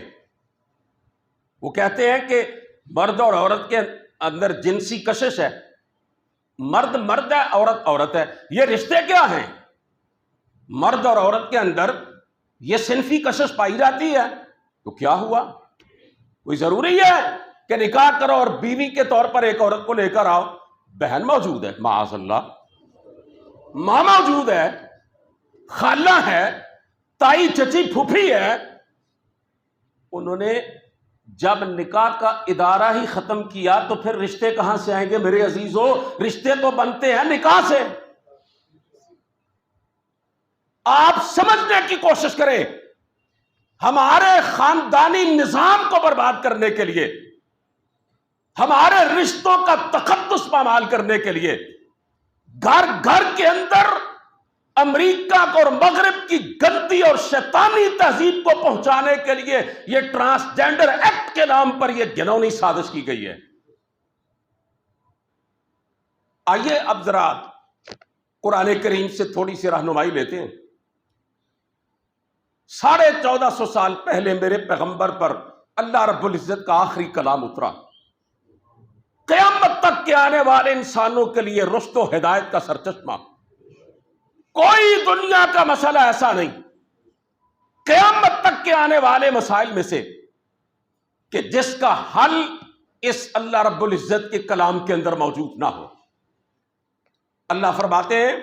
وہ کہتے ہیں کہ مرد اور عورت کے اندر جنسی کشش ہے، مرد مرد ہے، عورت عورت ہے۔ یہ رشتے کیا ہیں؟ مرد اور عورت کے اندر یہ صنفی کشش پائی جاتی ہے تو کیا ہوا؟ کوئی ضروری ہے کہ نکاح کرو اور بیوی کے طور پر ایک عورت کو لے کر آؤ؟ بہن موجود ہے، معاذ اللہ، ماں موجود ہے، خالہ ہے، تائی چچی پھوپھی ہے۔ انہوں نے جب نکاح کا ادارہ ہی ختم کیا تو پھر رشتے کہاں سے آئیں گے میرے عزیزوں؟ رشتے تو بنتے ہیں نکاح سے۔ آپ سمجھنے کی کوشش کریں، ہمارے خاندانی نظام کو برباد کرنے کے لیے، ہمارے رشتوں کا تقدس پامال کرنے کے لیے، گھر گھر کے اندر امریکہ اور مغرب کی گندی اور شیطانی تہذیب کو پہنچانے کے لیے یہ ٹرانسجینڈر ایکٹ کے نام پر یہ گھنونی سازش کی گئی ہے۔ آئیے اب ذرا قرآن کریم سے تھوڑی سی رہنمائی لیتے ہیں۔ 1450 سال پہلے میرے پیغمبر پر اللہ رب العزت کا آخری کلام اترا، قیامت تک کے آنے والے انسانوں کے لیے رشد و ہدایت کا سرچشمہ۔ کوئی دنیا کا مسئلہ ایسا نہیں قیامت تک کے آنے والے مسائل میں سے کہ جس کا حل اس اللہ رب العزت کے کلام کے اندر موجود نہ ہو۔ اللہ فرماتے ہیں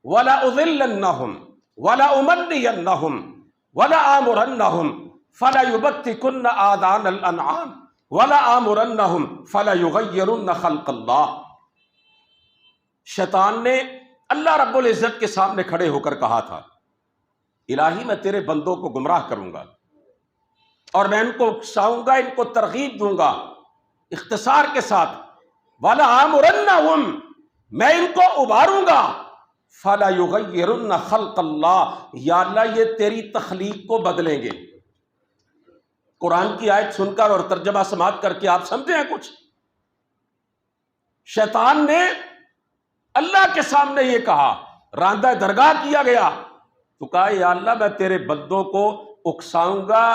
وَلَأُضِلَّنَّهُمْ وَلَأُمَنِّيَنَّهُمْ وَلَآمُرَنَّهُمْ فَلَيُبَتِّكُنَّ آذَانَ الْأَنْعَامِ وَلَآمُرَنَّهُمْ فَلَيُغَيِّرُنَّ خَلْقَ اللَّهِ۔ شیطان نے اللہ رب العزت کے سامنے کھڑے ہو کر کہا تھا، الہی میں تیرے بندوں کو گمراہ کروں گا اور میں ان کو اکساؤں گا، ان کو ترغیب دوں گا، اختصار کے ساتھ وَلَآمُرَنَّهُمْ، میں ان کو ابھاروں گا، فَلَا يُغَيِّرُنَّ خَلْقَ اللَّهِ، یا اللہ یہ تیری تخلیق کو بدلیں گے۔ قرآن کی آیت سن کر اور ترجمہ سماعت کر کے آپ سمجھے ہیں کچھ؟ شیطان نے اللہ کے سامنے یہ کہا، راندہ درگاہ کیا گیا تو کہا یا اللہ میں تیرے بندوں کو اکساؤں گا،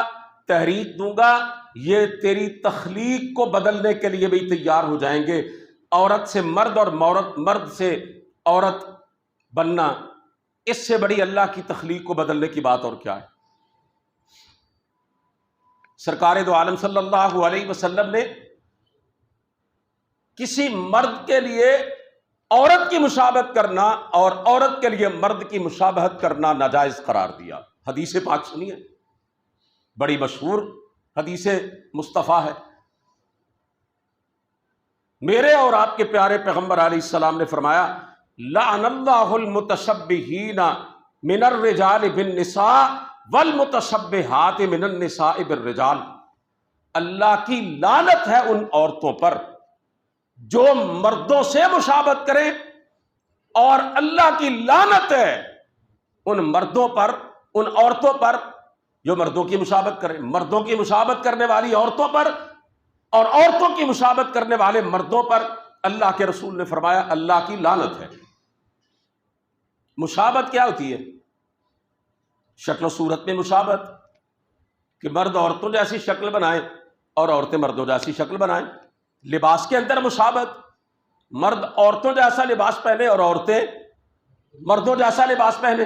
تحریک دوں گا، یہ تیری تخلیق کو بدلنے کے لیے بھی تیار ہو جائیں گے۔ عورت سے مرد اور مرد سے عورت بننا، اس سے بڑی اللہ کی تخلیق کو بدلنے کی بات اور کیا ہے؟ سرکار دو عالم صلی اللہ علیہ وسلم نے کسی مرد کے لیے عورت کی مشابہت کرنا اور عورت کے لیے مرد کی مشابہت کرنا ناجائز قرار دیا۔ حدیث پاک سنیے، بڑی مشہور حدیث مصطفیٰ ہے۔ میرے اور آپ کے پیارے پیغمبر علیہ السلام نے فرمایا لعن اللہ المتشبہین من الرجال بالنساء والمتشبہات من النساء بالرجال، اللہ کی لعنت ہے ان عورتوں پر جو مردوں سے مشابہت کریں، اور اللہ کی لعنت ہے ان مردوں پر، ان عورتوں پر جو مردوں کی مشابہت کریں، مردوں کی مشابہت کرنے والی عورتوں پر اور عورتوں کی مشابہت کرنے والے مردوں پر اللہ کے رسول نے فرمایا اللہ کی لعنت ہے۔ مشابہت کیا ہوتی ہے؟ شکل و صورت میں مشابہت، کہ مرد عورتوں جیسی شکل بنائیں اور عورتیں مردوں جیسی شکل بنائیں۔ لباس کے اندر مشابہت، مرد عورتوں جیسا لباس پہنے اور عورتیں مردوں جیسا لباس پہنے۔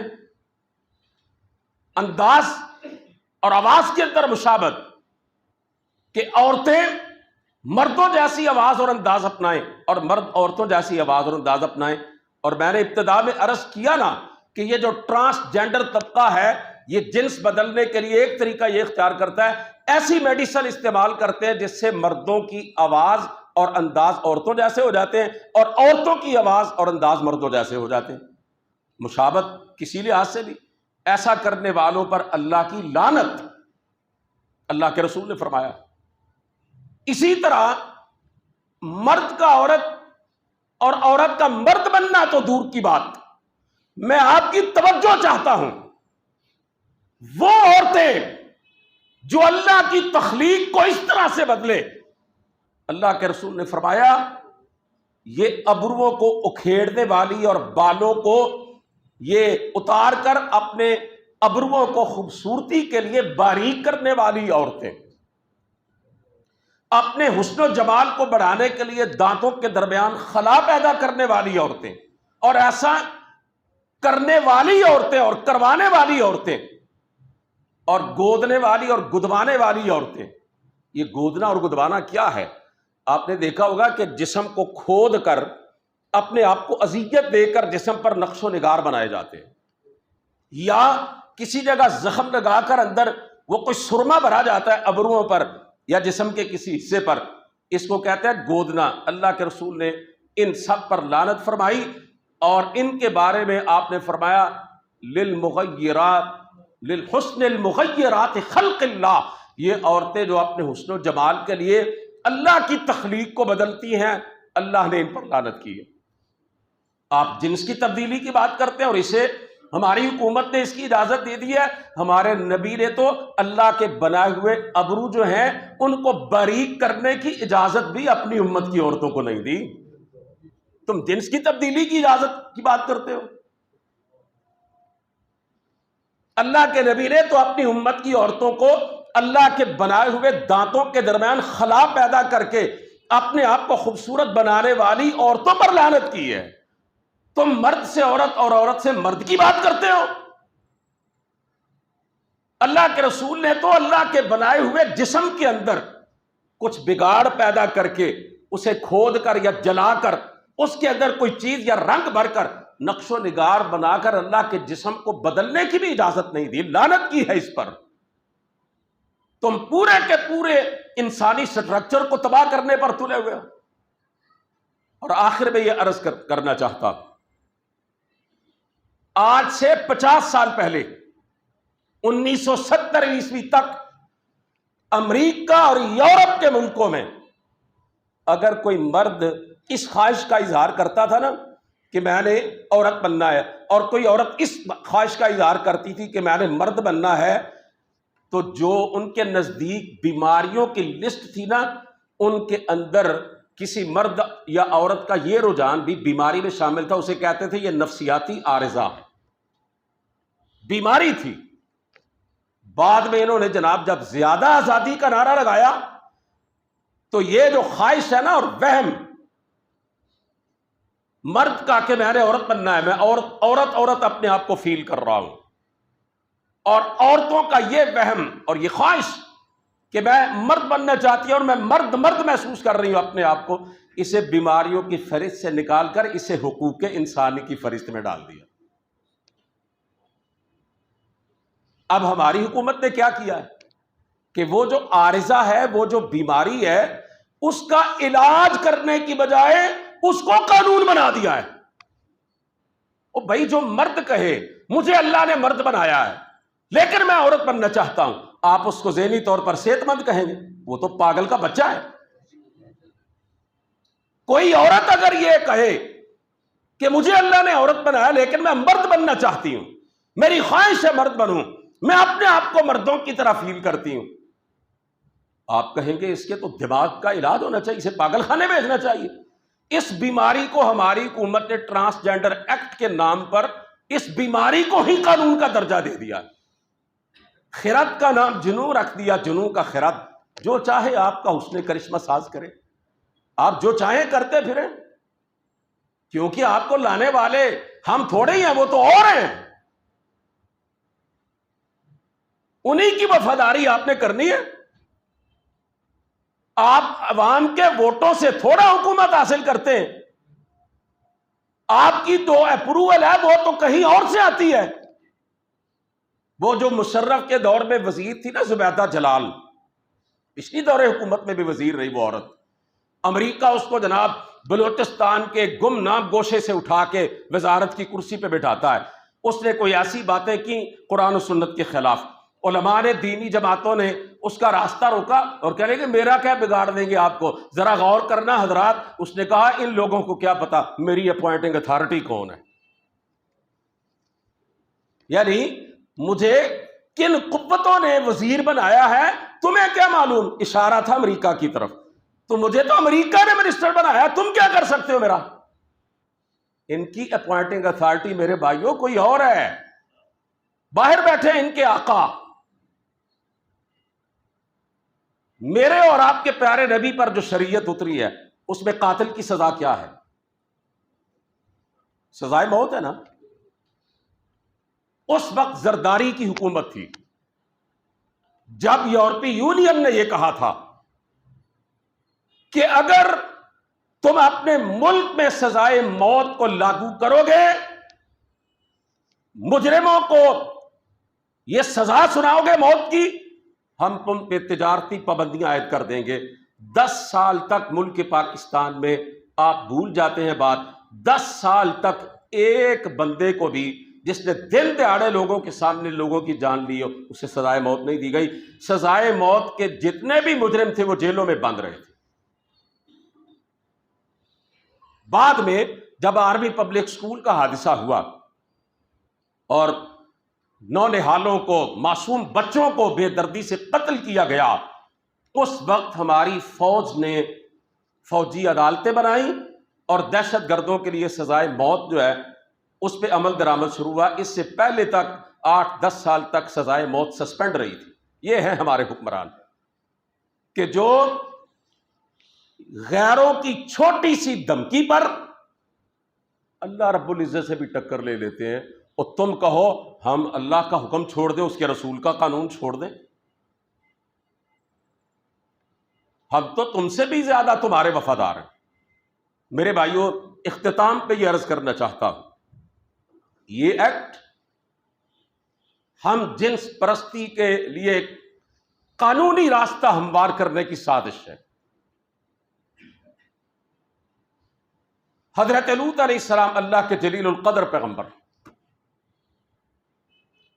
انداز اور آواز کے اندر مشابہت، کہ عورتیں مردوں جیسی آواز اور انداز اپنائیں اور مرد عورتوں جیسی آواز اور انداز اپنائیں۔ اور میں نے ابتدا میں عرض کیا نا کہ یہ جو ٹرانسجینڈر طبقہ ہے یہ جنس بدلنے کے لیے ایک طریقہ یہ اختیار کرتا ہے، ایسی میڈیسن استعمال کرتے ہیں جس سے مردوں کی آواز اور انداز عورتوں جیسے ہو جاتے ہیں اور عورتوں کی آواز اور انداز مردوں جیسے ہو جاتے ہیں۔ مشابہت کسی لحاظ سے بھی، ایسا کرنے والوں پر اللہ کی لعنت، اللہ کے رسول نے فرمایا۔ اسی طرح مرد کا عورت اور عورت کا مرد بننا تو دور کی بات، میں آپ کی توجہ چاہتا ہوں، وہ عورتیں جو اللہ کی تخلیق کو اس طرح سے بدلے، اللہ کے رسول نے فرمایا یہ ابروؤں کو اکھیڑنے والی اور بالوں کو یہ اتار کر اپنے ابروؤں کو خوبصورتی کے لیے باریک کرنے والی عورتیں، اپنے حسن و جمال کو بڑھانے کے لیے دانتوں کے درمیان خلا پیدا کرنے والی عورتیں، اور ایسا کرنے والی عورتیں اور کروانے والی عورتیں، اور گودنے والی اور گدوانے والی عورتیں۔ یہ گودنا اور گدوانا کیا ہے؟ آپ نے دیکھا ہوگا کہ جسم کو کھود کر اپنے آپ کو اذیت دے کر جسم پر نقش و نگار بنائے جاتے ہیں، یا کسی جگہ زخم لگا کر اندر وہ کوئی سرما بھرا جاتا ہے ابروؤں پر یا جسم کے کسی حصے پر، اس کو کہتے ہیں گودنا۔ اللہ کے رسول نے ان سب پر لعنت فرمائی، اور ان کے بارے میں آپ نے فرمایا للمغیرات للحسن المغیرات خلق اللہ، یہ عورتیں جو اپنے حسن و جمال کے لیے اللہ کی تخلیق کو بدلتی ہیں، اللہ نے ان پر لعنت کی ہے۔ آپ جنس کی تبدیلی کی بات کرتے ہیں اور اسے ہماری حکومت نے اس کی اجازت دے دی ہے، ہمارے نبی نے تو اللہ کے بنائے ہوئے ابرو جو ہیں ان کو باریک کرنے کی اجازت بھی اپنی امت کی عورتوں کو نہیں دی۔ تم جنس کی تبدیلی کی اجازت کی بات کرتے ہو؟ اللہ کے نبی نے تو اپنی امت کی عورتوں کو اللہ کے بنائے ہوئے دانتوں کے درمیان خلا پیدا کر کے اپنے آپ کو خوبصورت بنانے والی عورتوں پر لعنت کی ہے۔ تم مرد سے عورت اور عورت سے مرد کی بات کرتے ہو؟ اللہ کے رسول نے تو اللہ کے بنائے ہوئے جسم کے اندر کچھ بگاڑ پیدا کر کے اسے کھود کر یا جلا کر اس کے اندر کوئی چیز یا رنگ بھر کر نقش و نگار بنا کر اللہ کے جسم کو بدلنے کی بھی اجازت نہیں دی، لعنت کی ہے اس پر۔ تم پورے کے پورے انسانی سٹرکچر کو تباہ کرنے پر تلے ہوئے ہو۔ اور آخر میں یہ عرض کرنا چاہتا ہوں، آج سے 50 سال پہلے 1970 عیسوی تک امریکہ اور یورپ کے ملکوں میں اگر کوئی مرد اس خواہش کا اظہار کرتا تھا نا کہ میں نے عورت بننا ہے، اور کوئی عورت اس خواہش کا اظہار کرتی تھی کہ میں نے مرد بننا ہے، تو جو ان کے نزدیک بیماریوں کی لسٹ تھی نا، ان کے اندر کسی مرد یا عورت کا یہ رجحان بھی بیماری میں شامل تھا، اسے کہتے تھے یہ نفسیاتی عارضہ ہے، بیماری تھی۔ بعد میں انہوں نے جناب جب زیادہ آزادی کا نعرہ لگایا تو یہ جو خواہش ہے نا اور وہم مرد کا کہ میں نے عورت بننا ہے، میں عورت اپنے آپ کو فیل کر رہا ہوں، اور عورتوں کا یہ وہم اور یہ خواہش کہ میں مرد بننا چاہتی ہوں اور میں مرد محسوس کر رہی ہوں اپنے آپ کو، اسے بیماریوں کی فہرست سے نکال کر اسے حقوق انسانی کی فہرست میں ڈال دیا۔ اب ہماری حکومت نے کیا کیا ہے کہ وہ جو عارضہ ہے، وہ جو بیماری ہے، اس کا علاج کرنے کی بجائے اس کو قانون بنا دیا ہے۔ او بھائی، جو مرد کہے مجھے اللہ نے مرد بنایا ہے لیکن میں عورت بننا چاہتا ہوں، آپ اس کو ذہنی طور پر صحت مند کہیں گے؟ وہ تو پاگل کا بچہ ہے۔ کوئی عورت اگر یہ کہے کہ مجھے اللہ نے عورت بنایا لیکن میں مرد بننا چاہتی ہوں، میری خواہش ہے مرد بنوں، میں اپنے آپ کو مردوں کی طرح فیل کرتی ہوں، آپ کہیں گے اس کے تو دماغ کا علاج ہونا چاہیے، اسے پاگل خانے بھیجنا چاہیے۔ اس بیماری کو ہماری حکومت نے ٹرانسجینڈر ایکٹ کے نام پر اس بیماری کو ہی قانون کا درجہ دے دیا۔ خرد کا نام جنوں رکھ دیا، جنوں کا خرد۔ جو چاہے آپ کا حسن کرشمہ ساز کرے، آپ جو چاہیں کرتے پھریں، کیونکہ آپ کو لانے والے ہم تھوڑے ہی ہیں، وہ تو اور ہیں۔ انہی کی وفاداری آپ نے کرنی ہے۔ آپ عوام کے ووٹوں سے تھوڑا حکومت حاصل کرتے ہیں، آپ کی تو اپروول ہے وہ تو کہیں اور سے آتی ہے۔ وہ جو مشرف کے دور میں وزیر تھی نا، زبیدہ جلال، پچھلی دور حکومت میں بھی وزیر رہی وہ عورت، امریکہ اس کو جناب بلوچستان کے گمنام گوشے سے اٹھا کے وزارت کی کرسی پہ بٹھاتا ہے۔ اس نے کوئی ایسی باتیں کی قرآن و سنت کے خلاف، علماء نے، دینی جماعتوں نے اس کا راستہ روکا اور کہنے کہ میرا کیا بگاڑ دیں گے آپ کو، ذرا غور کرنا حضرات۔ اس نے کہا ان لوگوں کو کیا پتا میری اپوائنٹنگ اتھارٹی کون ہے، یعنی مجھے کن قوتوں نے وزیر بنایا ہے تمہیں کیا معلوم۔ اشارہ تھا امریکہ کی طرف، تو مجھے تو امریکہ نے منسٹر بنایا، تم کیا کر سکتے ہو میرا۔ ان کی اپوائنٹنگ اتھارٹی میرے بھائیوں کوئی اور ہے، باہر بیٹھے ان کے آقا۔ میرے اور آپ کے پیارے نبی پر جو شریعت اتری ہے اس میں قاتل کی سزا کیا ہے؟ سزائے موت ہے نا۔ اس وقت زرداری کی حکومت تھی جب یورپی یونین نے یہ کہا تھا کہ اگر تم اپنے ملک میں سزائے موت کو لاگو کرو گے، مجرموں کو یہ سزا سناؤ گے موت کی، ہم تم پہ تجارتی پابندیاں عائد کر دیں گے۔ 10 سال تک ملک پاکستان میں آپ بھول جاتے ہیں بات، 10 سال تک ایک بندے کو بھی جس نے دن دہاڑے لوگوں کے سامنے لوگوں کی جان لی ہو اسے سزائے موت نہیں دی گئی۔ سزائے موت کے جتنے بھی مجرم تھے وہ جیلوں میں بند رہے تھے۔ بعد میں جب آرمی پبلک سکول کا حادثہ ہوا اور نونہالوں کو، معصوم بچوں کو بے دردی سے قتل کیا گیا، اس وقت ہماری فوج نے فوجی عدالتیں بنائیں اور دہشت گردوں کے لیے سزائے موت جو ہے اس پہ عمل درآمد شروع ہوا۔ اس سے پہلے تک 8-10 سال تک سزائے موت سسپینڈ رہی تھی۔ یہ ہیں ہمارے حکمران کہ جو غیروں کی چھوٹی سی دھمکی پر اللہ رب العزت سے بھی ٹکر لے لیتے ہیں، اور تم کہو ہم اللہ کا حکم چھوڑ دیں، اس کے رسول کا قانون چھوڑ دیں۔ ہم تو تم سے بھی زیادہ تمہارے وفادار ہیں۔ میرے بھائیوں، اختتام پہ یہ عرض کرنا چاہتا ہوں، یہ ایکٹ ہم جنس پرستی کے لیے قانونی راستہ ہموار کرنے کی سازش ہے۔ حضرت لوط علیہ السلام اللہ کے جلیل القدر پیغمبر،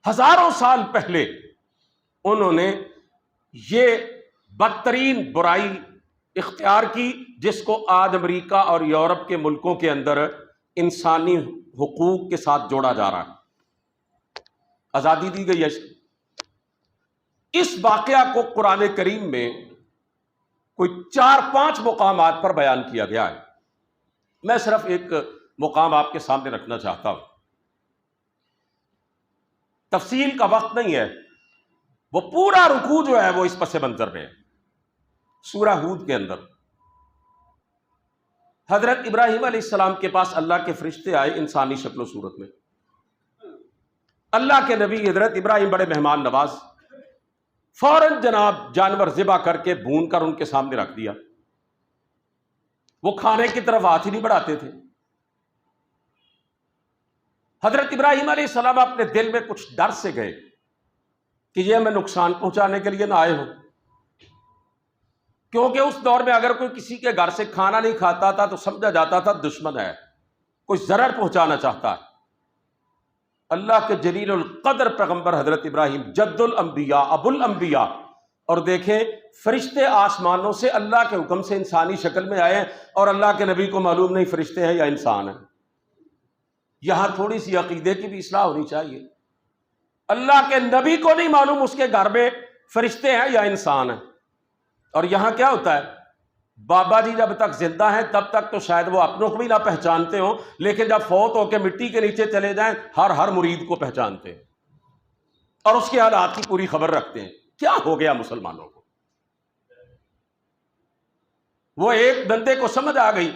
ہزاروں سال پہلے انہوں نے یہ بدترین برائی اختیار کی جس کو آج امریکہ اور یورپ کے ملکوں کے اندر انسانی حقوق کے ساتھ جوڑا جا رہا ہے، آزادی دی گئی ہے۔ اس واقعہ کو قرآن کریم میں کوئی 4-5 مقامات پر بیان کیا گیا ہے۔ میں صرف ایک مقام آپ کے سامنے رکھنا چاہتا ہوں، تفصیل کا وقت نہیں ہے، وہ پورا رکوع جو ہے وہ اس پس منظر میں ہے۔ سورہ ہود کے اندر حضرت ابراہیم علیہ السلام کے پاس اللہ کے فرشتے آئے انسانی شکل و صورت میں۔ اللہ کے نبی حضرت ابراہیم بڑے مہمان نواز، فوراً جناب جانور ذبح کر کے بھون کر ان کے سامنے رکھ دیا۔ وہ کھانے کی طرف ہاتھ ہی نہیں بڑھاتے تھے۔ حضرت ابراہیم علیہ السلام اپنے دل میں کچھ ڈر سے گئے کہ یہ ہمیں نقصان پہنچانے کے لیے نہ آئے ہو، کیونکہ اس دور میں اگر کوئی کسی کے گھر سے کھانا نہیں کھاتا تھا تو سمجھا جاتا تھا دشمن ہے، کوئی ضرر پہنچانا چاہتا ہے۔ اللہ کے جلیل القدر پیغمبر حضرت ابراہیم جد الانبیاء ابو الانبیاء، اور دیکھیں فرشتے آسمانوں سے اللہ کے حکم سے انسانی شکل میں آئے ہیں، اور اللہ کے نبی کو معلوم نہیں فرشتے ہیں یا انسان ہیں۔ یہاں تھوڑی سی عقیدے کی بھی اصلاح ہونی چاہیے۔ اللہ کے نبی کو نہیں معلوم اس کے گھر میں فرشتے ہیں یا انسان ہیں۔ اور یہاں کیا ہوتا ہے، بابا جی جب تک زندہ ہیں تب تک تو شاید وہ اپنوں کو بھی نہ پہچانتے ہوں، لیکن جب فوت ہو کے مٹی کے نیچے چلے جائیں ہر مرید کو پہچانتے ہیں اور اس کے حالات کی پوری خبر رکھتے ہیں۔ کیا ہو گیا مسلمانوں کو؟ وہ ایک بندے کو سمجھ آ گئی،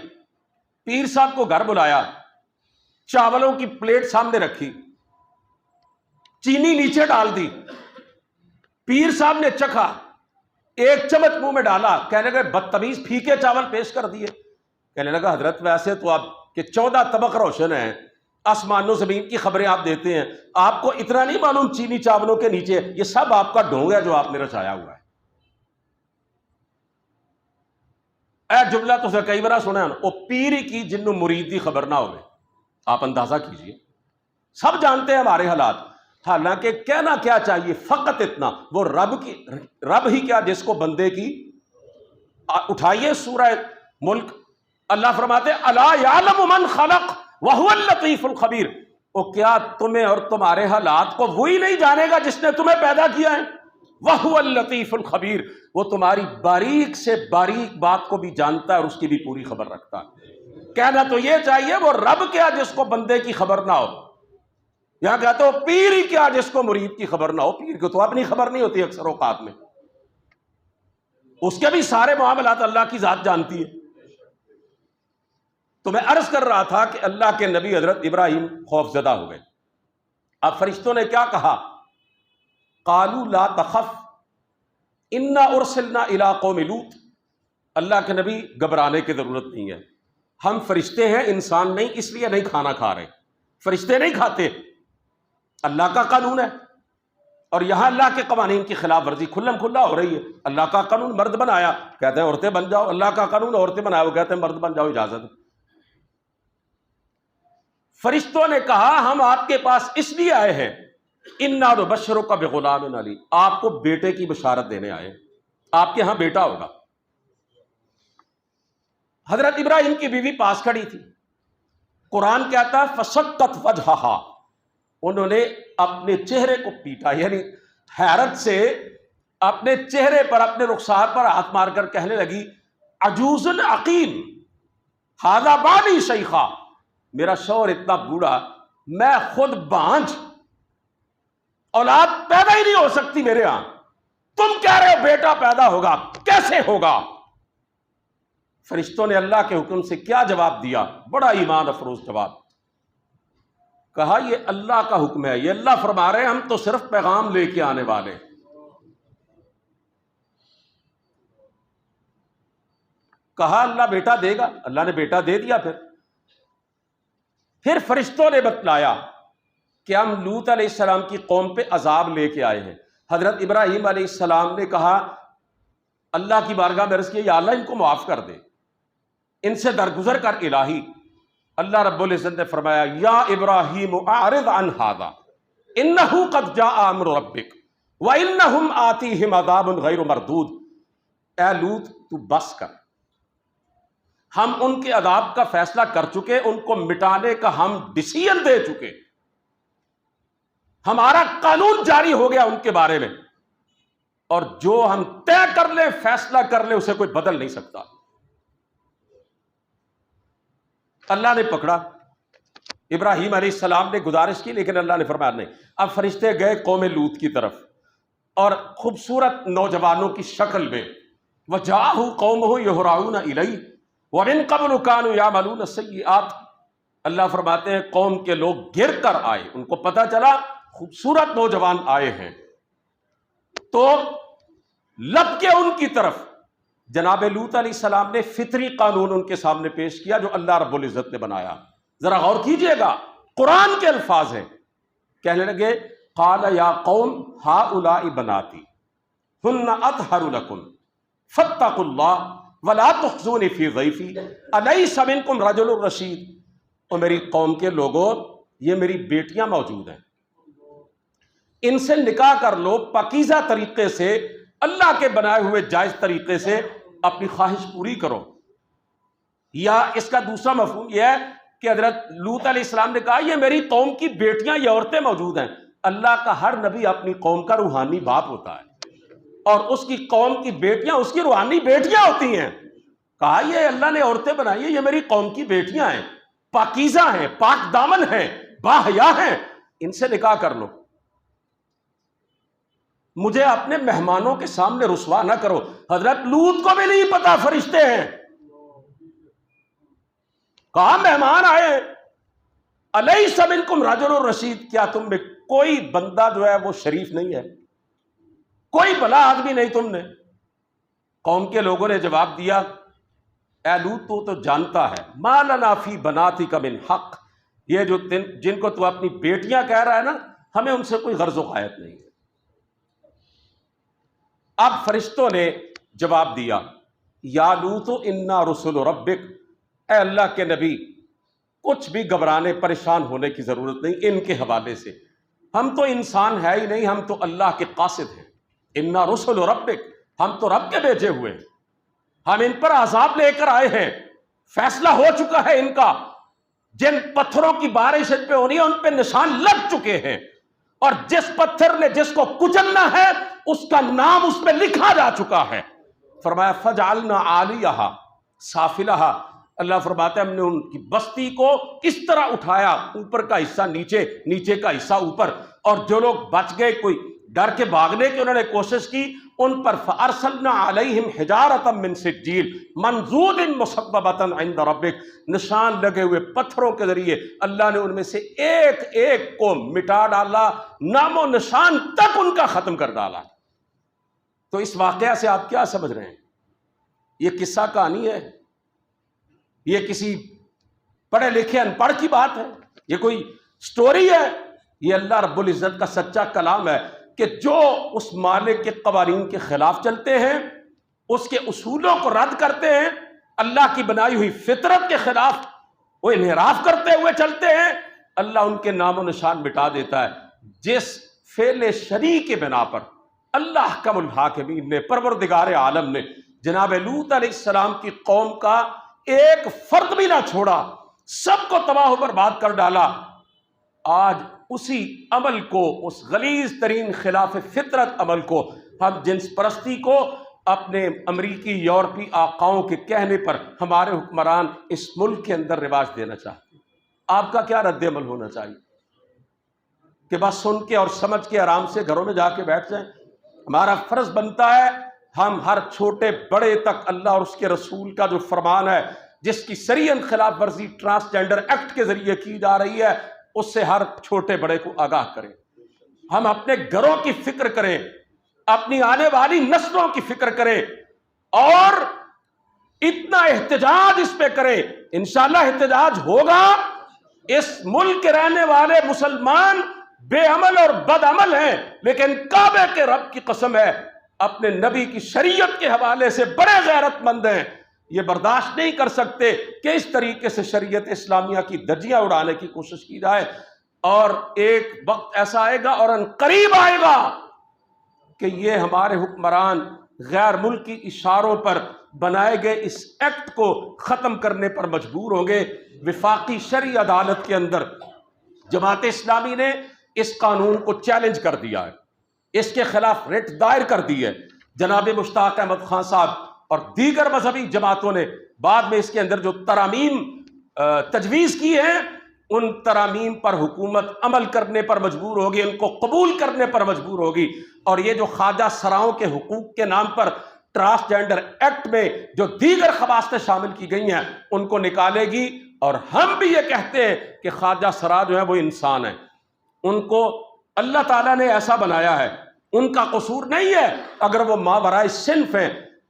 پیر صاحب کو گھر بلایا، چاولوں کی پلیٹ سامنے رکھی، چینی نیچے ڈال دی، پیر صاحب نے چکھا، ایک چمچ منہ میں ڈالا، کہنے لگے بدتمیز پھیکے چاول پیش کر دیے۔ کہنے لگا حضرت ویسے تو آپ کے 14 طبق روشن ہیں، آسمان و زمین کی خبریں آپ دیتے ہیں، آپ کو اتنا نہیں معلوم چینی چاولوں کے نیچے یہ سب آپ کا ڈھونگ ہے جو آپ نے رچایا ہوا ہے۔ اے جملہ تو سے کئی بار سنا ہے نا، وہ پیری کی جنوں مرید دی خبر نہ ہوئے۔ آپ اندازہ کیجئے، سب جانتے ہیں ہمارے حالات، حالانکہ کہنا کیا چاہیے، فقط اتنا، وہ رب ہی کیا جس کو بندے کی اٹھائیے سورہ ملک، اللہ فرماتے الا یعلم من خلق وہو اللطیف الخبیر، وہ کیا تمہیں اور تمہارے حالات کو وہی نہیں جانے گا جس نے تمہیں پیدا کیا ہے؟ وہو اللطیف الخبیر، وہ تمہاری باریک سے باریک بات کو بھی جانتا ہے اور اس کی بھی پوری خبر رکھتا ہے۔ کہنا تو یہ چاہیے وہ رب کیا جس کو بندے کی خبر نہ ہو، یہاں کہتے ہو پیر ہی کیا جس کو مرید کی خبر نہ ہو۔ پیر کو تو اپنی خبر نہیں ہوتی اکثر اوقات میں، اس کے بھی سارے معاملات اللہ کی ذات جانتی ہے۔ تو میں عرض کر رہا تھا کہ اللہ کے نبی حضرت ابراہیم خوف زدہ ہو گئے۔ اب فرشتوں نے کیا کہا، قالوا لا تخف انا ارسلنا الی قوم لوط، اللہ کے نبی گھبرانے کی ضرورت نہیں ہے، ہم فرشتے ہیں انسان نہیں، اس لیے نہیں کھانا کھا رہے، فرشتے نہیں کھاتے، اللہ کا قانون ہے۔ اور یہاں اللہ کے قوانین کی خلاف ورزی کھلم کھلا ہو رہی ہے۔ اللہ کا قانون مرد بنایا، کہتے ہیں عورتیں بن جاؤ، اللہ کا قانون عورتیں بنایا، وہ کہتے ہیں مرد بن جاؤ، اجازت۔ فرشتوں نے کہا ہم آپ کے پاس اس لیے آئے ہیں، انا نبشرک بغلام علیم، آپ کو بیٹے کی بشارت دینے آئے، آپ کے ہاں بیٹا ہوگا۔ حضرت ابراہیم کی بیوی پاس کھڑی تھی، قرآن کہتا ہے فشقت وجہہا، انہوں نے اپنے چہرے کو پیٹا، یعنی حیرت سے اپنے چہرے پر اپنے رخسار پر ہاتھ مار کر کہنے لگی عجوز عقیم ھذا بالی شیخا، میرا شوہر اتنا بوڑھا، میں خود بانجھ، اولاد پیدا ہی نہیں ہو سکتی میرے ہاں، تم کہہ رہے ہو بیٹا پیدا ہوگا، کیسے ہوگا؟ فرشتوں نے اللہ کے حکم سے کیا جواب دیا، بڑا ایمان افروز جواب، کہا یہ اللہ کا حکم ہے، یہ اللہ فرما رہے ہیں، ہم تو صرف پیغام لے کے آنے والے۔ کہا اللہ بیٹا دے گا، اللہ نے بیٹا دے دیا۔ پھر فرشتوں نے بتلایا کہ ہم لوط علیہ السلام کی قوم پہ عذاب لے کے آئے ہیں۔ حضرت ابراہیم علیہ السلام نے کہا اللہ کی بارگاہ میں عرض کیا یا اللہ ان کو معاف کر دے، ان سے درگزر کر الہی۔ اللہ رب العزت نے فرمایا یا ابراہیم اعرض عن ھذا انہ قد جاء امر ربک وانہم آتیہم عذاب غیر مردود، اے لوط تو بس کر، ہم ان کے عذاب کا فیصلہ کر چکے، ان کو مٹانے کا ہم ڈیسیژن دے چکے، ہمارا قانون جاری ہو گیا ان کے بارے میں، اور جو ہم طے کر لیں، فیصلہ کر لیں، اسے کوئی بدل نہیں سکتا۔ اللہ نے پکڑا، ابراہیم علیہ السلام نے گزارش کی، لیکن اللہ نے فرمایا نہیں۔ اب فرشتے گئے قوم لوط کی طرف، اور خوبصورت نوجوانوں کی شکل میں، وَجَاءَهُ قَوْمُهُ يُهْرَعُونَ إِلَيْهِ وَمِن قَبْلُ كَانُوا يَعْمَلُونَ السَّيِّئَاتِ۔ اللہ فرماتے ہیں قوم کے لوگ گر کر آئے، ان کو پتہ چلا خوبصورت نوجوان آئے ہیں، تو لپ کے ان کی طرف جناب لوط علیہ السلام نے فطری قانون ان کے سامنے پیش کیا جو اللہ رب العزت نے بنایا۔ ذرا غور کیجئے گا، قرآن کے الفاظ ہیں۔ کہنے لگے قال یا قوم ہؤلاء بناتی ہن اطہر لکم فاتقوا اللہ ولا تخزونی فی ضیفی الیس منکم رجل رشید۔ اور میری قوم کے لوگوں، یہ میری بیٹیاں موجود ہیں، ان سے نکاح کر لو، پاکیزہ طریقے سے، اللہ کے بنائے ہوئے جائز طریقے سے اپنی خواہش پوری کرو۔ یا اس کا دوسرا مفہوم یہ ہے کہ حضرت لوط علیہ السلام نے کہا یہ میری قوم کی بیٹیاں، یہ عورتیں موجود ہیں۔ اللہ کا ہر نبی اپنی قوم کا روحانی باپ ہوتا ہے، اور اس کی قوم کی بیٹیاں اس کی روحانی بیٹیاں ہوتی ہیں۔ کہا یہ اللہ نے عورتیں بنائی ہیں، یہ میری قوم کی بیٹیاں ہیں، پاکیزہ ہیں، پاک دامن ہیں، باحیا ہیں، ان سے نکاح کر لو، مجھے اپنے مہمانوں کے سامنے رسوا نہ کرو۔ حضرت لوط کو بھی نہیں پتا فرشتے ہیں، کہا مہمان آئے، الیس منکم رجل رشید، کیا تم میں کوئی بندہ جو ہے وہ شریف نہیں ہے، کوئی بھلا آدمی نہیں تم نے؟ قوم کے لوگوں نے جواب دیا اے لوط تو جانتا ہے ما لنا فی بناتک من حق، یہ جو جن کو تو اپنی بیٹیاں کہہ رہا ہے نا، ہمیں ان سے کوئی غرض و غایت نہیں ہے۔ اب فرشتوں نے جواب دیا یا لوط انا رسل ربک، اے اللہ کے نبی کچھ بھی گھبرانے پریشان ہونے کی ضرورت نہیں ان کے حوالے سے، ہم تو انسان ہے ہی نہیں، ہم تو اللہ کے قاصد ہیں۔ انا رسل ربک، ہم تو رب کے بھیجے ہوئے ہیں، ہم ان پر عذاب لے کر آئے ہیں، فیصلہ ہو چکا ہے ان کا، جن پتھروں کی بارش پہ ہونی ہے ان پہ نشان لگ چکے ہیں، اور جس پتھر نے جس کو کچلنا ہے اس کا نام اس پہ لکھا جا چکا ہے۔ فرمایا فجعلنا عالیہا سافلہا، اللہ فرماتا ہے ہم نے ان کی بستی کو اس طرح اٹھایا، اوپر کا حصہ نیچے، نیچے کا حصہ اوپر، اور جو لوگ بچ گئے، کوئی ڈر کے بھاگنے کی انہوں نے کوشش کی، ان پر فارسلنا علیہم حجارۃ من سجیل منضود مصببۃ عند ربک، نشان لگے ہوئے پتھروں کے ذریعے اللہ نے ان میں سے ایک ایک کو مٹا ڈالا، نام و نشان تک ان کا ختم کر ڈالا۔ تو اس واقعہ سے آپ کیا سمجھ رہے ہیں؟ یہ قصہ کہانی ہے، یہ کسی پڑھے لکھے ان پڑھ کی بات ہے، یہ کوئی سٹوری ہے؟ یہ اللہ رب العزت کا سچا کلام ہے کہ جو اس مالک کے قوانین کے خلاف چلتے ہیں، اس کے اصولوں کو رد کرتے ہیں، اللہ کی بنائی ہوئی فطرت کے خلاف وہ انحراف کرتے ہوئے چلتے ہیں، اللہ ان کے نام و نشان مٹا دیتا ہے۔ جس فعل شرعی کے بنا پر اللہ احکم الحاکمین نے، پروردگار عالم نے جناب لوط علیہ السلام کی قوم کا ایک فرد بھی نہ چھوڑا، سب کو تباہ و برباد کر ڈالا، آج اسی عمل کو، اس غلیظ ترین خلاف فطرت عمل کو، ہم جنس پرستی کو اپنے امریکی یورپی آقاؤں کے کہنے پر ہمارے حکمران اس ملک کے اندر رواج دینا چاہتے ہیں۔ آپ کا کیا رد عمل ہونا چاہیے؟ کہ بس سن کے اور سمجھ کے آرام سے گھروں میں جا کے بیٹھ جائیں؟ ہمارا فرض بنتا ہے ہم ہر چھوٹے بڑے تک اللہ اور اس کے رسول کا جو فرمان ہے، جس کی سریعاً خلاف ورزی ٹرانسجینڈر ایکٹ کے ذریعے کی جا رہی ہے، اس سے ہر چھوٹے بڑے کو آگاہ کریں۔ ہم اپنے گھروں کی فکر کریں، اپنی آنے والی نسلوں کی فکر کریں، اور اتنا احتجاج اس پہ کریں، انشاءاللہ احتجاج ہوگا۔ اس ملک کے رہنے والے مسلمان بے عمل اور بد عمل ہیں، لیکن کعبے کے رب کی قسم ہے اپنے نبی کی شریعت کے حوالے سے بڑے غیرت مند ہیں، یہ برداشت نہیں کر سکتے کہ اس طریقے سے شریعت اسلامیہ کی دھجیاں اڑانے کی کوشش کی جائے۔ اور ایک وقت ایسا آئے گا اور ان قریب آئے گا کہ یہ ہمارے حکمران غیر ملکی اشاروں پر بنائے گئے اس ایکٹ کو ختم کرنے پر مجبور ہوں گے۔ وفاقی شرعی عدالت کے اندر جماعت اسلامی نے اس قانون کو چیلنج کر دیا ہے، اس کے خلاف ریٹ دائر کر دی ہے۔ جناب مشتاق احمد خان صاحب اور دیگر مذہبی جماعتوں نے بعد میں اس کے اندر جو ترامیم تجویز کی ہیں، ان ترامیم پر حکومت عمل کرنے پر مجبور ہوگی، ان کو قبول کرنے پر مجبور ہوگی، اور یہ جو خواجہ سراؤں کے حقوق کے نام پر ٹرانسجینڈر ایکٹ میں جو دیگر خواصیں شامل کی گئی ہیں ان کو نکالے گی۔ اور ہم بھی یہ کہتے ہیں کہ خواجہ سرا جو ہے وہ انسان ہیں، ان کو اللہ تعالیٰ نے ایسا بنایا ہے، ان کا قصور نہیں ہے اگر وہ ماورائے صنف ہیں۔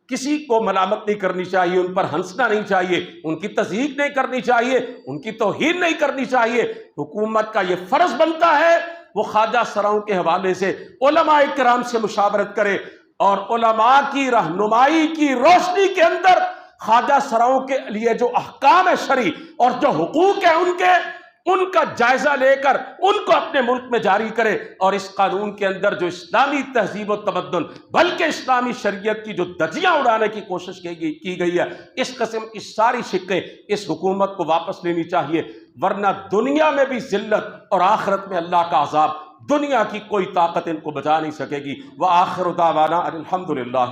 کسی کو ملامت نہیں کرنی چاہیے، ان پر ہنسنا نہیں چاہیے، ان کی تضحیک نہیں کرنی چاہیے، ان کی توہین نہیں کرنی چاہیے۔ حکومت کا یہ فرض بنتا ہے وہ خواجہ سراؤں کے حوالے سے علماء کرام سے مشاورت کرے، اور علماء کی رہنمائی کی روشنی کے اندر خواجہ سراؤں کے لیے جو احکام ہے شرعی اور جو حقوق ہیں ان کا جائزہ لے کر ان کو اپنے ملک میں جاری کرے، اور اس قانون کے اندر جو اسلامی تہذیب و تمدن بلکہ اسلامی شریعت کی جو دھجیاں اڑانے کی کوشش کی گئی ہے، اس قسم کی ساری شقیں اس حکومت کو واپس لینی چاہیے، ورنہ دنیا میں بھی ذلت اور آخرت میں اللہ کا عذاب، دنیا کی کوئی طاقت ان کو بچا نہیں سکے گی۔ وآخر دعوانا الحمدللہ۔